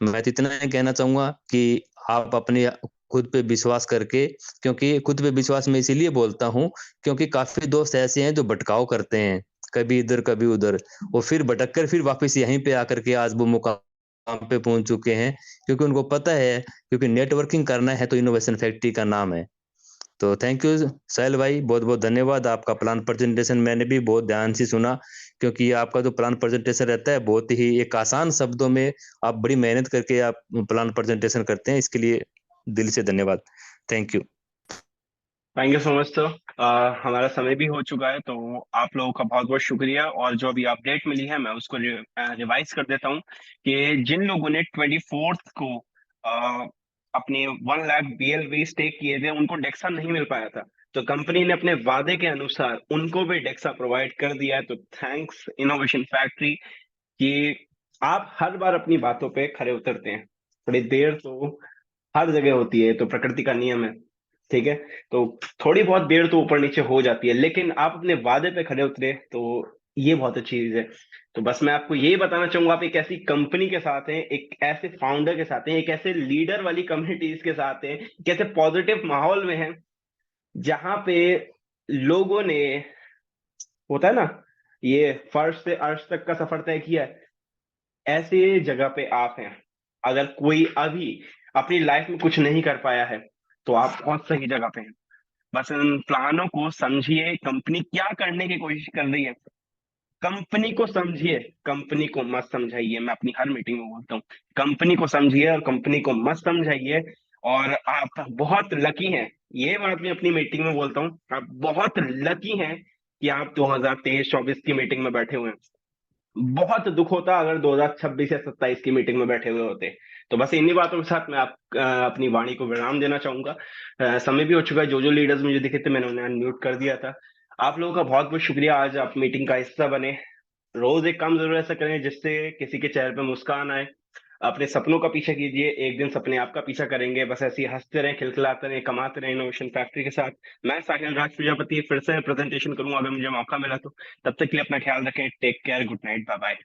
मैं तो इतना ही कहना चाहूंगा कि आप अपने खुद पे विश्वास करके, क्योंकि खुद पे विश्वास मैं इसीलिए बोलता हूँ, क्योंकि काफी दोस्त ऐसे हैं जो भटकाव करते हैं, कभी इधर कभी उधर, और फिर भटक कर फिर वापस यहीं पे आकर के आज वो मुकाम पे पहुंच चुके हैं, क्योंकि उनको पता है, क्योंकि नेटवर्किंग करना है तो इनोवेशन फैक्ट्री का नाम है। तो थैंक यू साहिल भाई, बहुत बहुत धन्यवाद। आपका प्लान प्रेजेंटेशन मैंने भी बहुत ध्यान से सुना, क्योंकि आपका जो प्लान प्रेजेंटेशन रहता है बहुत ही एक आसान शब्दों में आप बड़ी मेहनत करके आप प्लान प्रेजेंटेशन करते हैं, इसके लिए दिल से धन्यवाद। Thank you. Thank you so much sir. हमारा समय भी हो चुका है, तो आप लोगों का बहुत बहुत शुक्रिया। और जो अभी अपडेट मिली है मैं उसको रिवाइज कर देता हूँ कि जिन लोगों ने 24th को अपने 1 लाख BLV स्टेक किए थे, उनको डेक्सा नहीं मिल पाया था, तो कंपनी ने अपने वादे के अनुसार उनको भी डेक्सा प्रोवाइड कर दिया है। तो थैंक्स इनोवेशन फैक्ट्री कि आप हर बार अपनी बातों पे खरे उतरते हैं। थोड़ी देर तो हर जगह होती है, तो प्रकृति का नियम है, ठीक है। तो थोड़ी बहुत देर तो ऊपर नीचे हो जाती है, लेकिन आप अपने वादे पे खड़े उतरे, तो ये बहुत अच्छी चीज है। तो बस मैं आपको यही बताना चाहूंगा, आप एक ऐसी कंपनी के साथ हैं, एक ऐसे फाउंडर के साथ हैं, एक ऐसे लीडर वाली कम्युनिटीज के साथ हैं, एक ऐसे पॉजिटिव माहौल में हैं जहां पे लोगों ने, होता है ना, ये फर्श से अर्श तक का सफर तय किया है, ऐसे जगह पे आप हैं। अगर कोई अभी अपनी लाइफ में कुछ नहीं कर पाया है, तो आप बहुत सही जगह पे हैं। बस इन प्लानों को समझिए, कंपनी क्या करने की कोशिश कर रही है, कंपनी को समझिए, कंपनी को मत समझाइए। मैं अपनी हर मीटिंग में बोलता हूँ, कंपनी को समझिए और कंपनी को मत समझाइए। और आप बहुत लकी हैं, ये बात मैं अपनी मीटिंग में बोलता हूँ, आप बहुत लकी हैं कि आप 2023-24 की मीटिंग में बैठे हुए हैं। बहुत दुख होता अगर 2026 या 27 की मीटिंग में बैठे हुए होते। तो बस इन्हीं बातों के साथ मैं अपनी वाणी को विराम देना चाहूंगा। समय भी हो चुका है, जो जो लीडर्स मुझे दिखे थे मैंने उन्हें अनम्यूट कर दिया था। आप लोगों का बहुत बहुत शुक्रिया, आज आप मीटिंग का हिस्सा बने। रोज एक काम जरूर ऐसा करें जिससे किसी के चेहरे पे मुस्कान आए। अपने सपनों का पीछा कीजिए, एक दिन सपने आपका पीछा करेंगे। बस ऐसे ही हंसते रहें, खिलखिलाते रहें, कमाते रहें इनोवेशन फैक्ट्री के साथ। मैं साहिल राज प्रजापति फिर से प्रेजेंटेशन करूंगा अगर मुझे मौका मिला तो। तब तक के लिए अपना ख्याल रखें। Take care, good night, bye bye.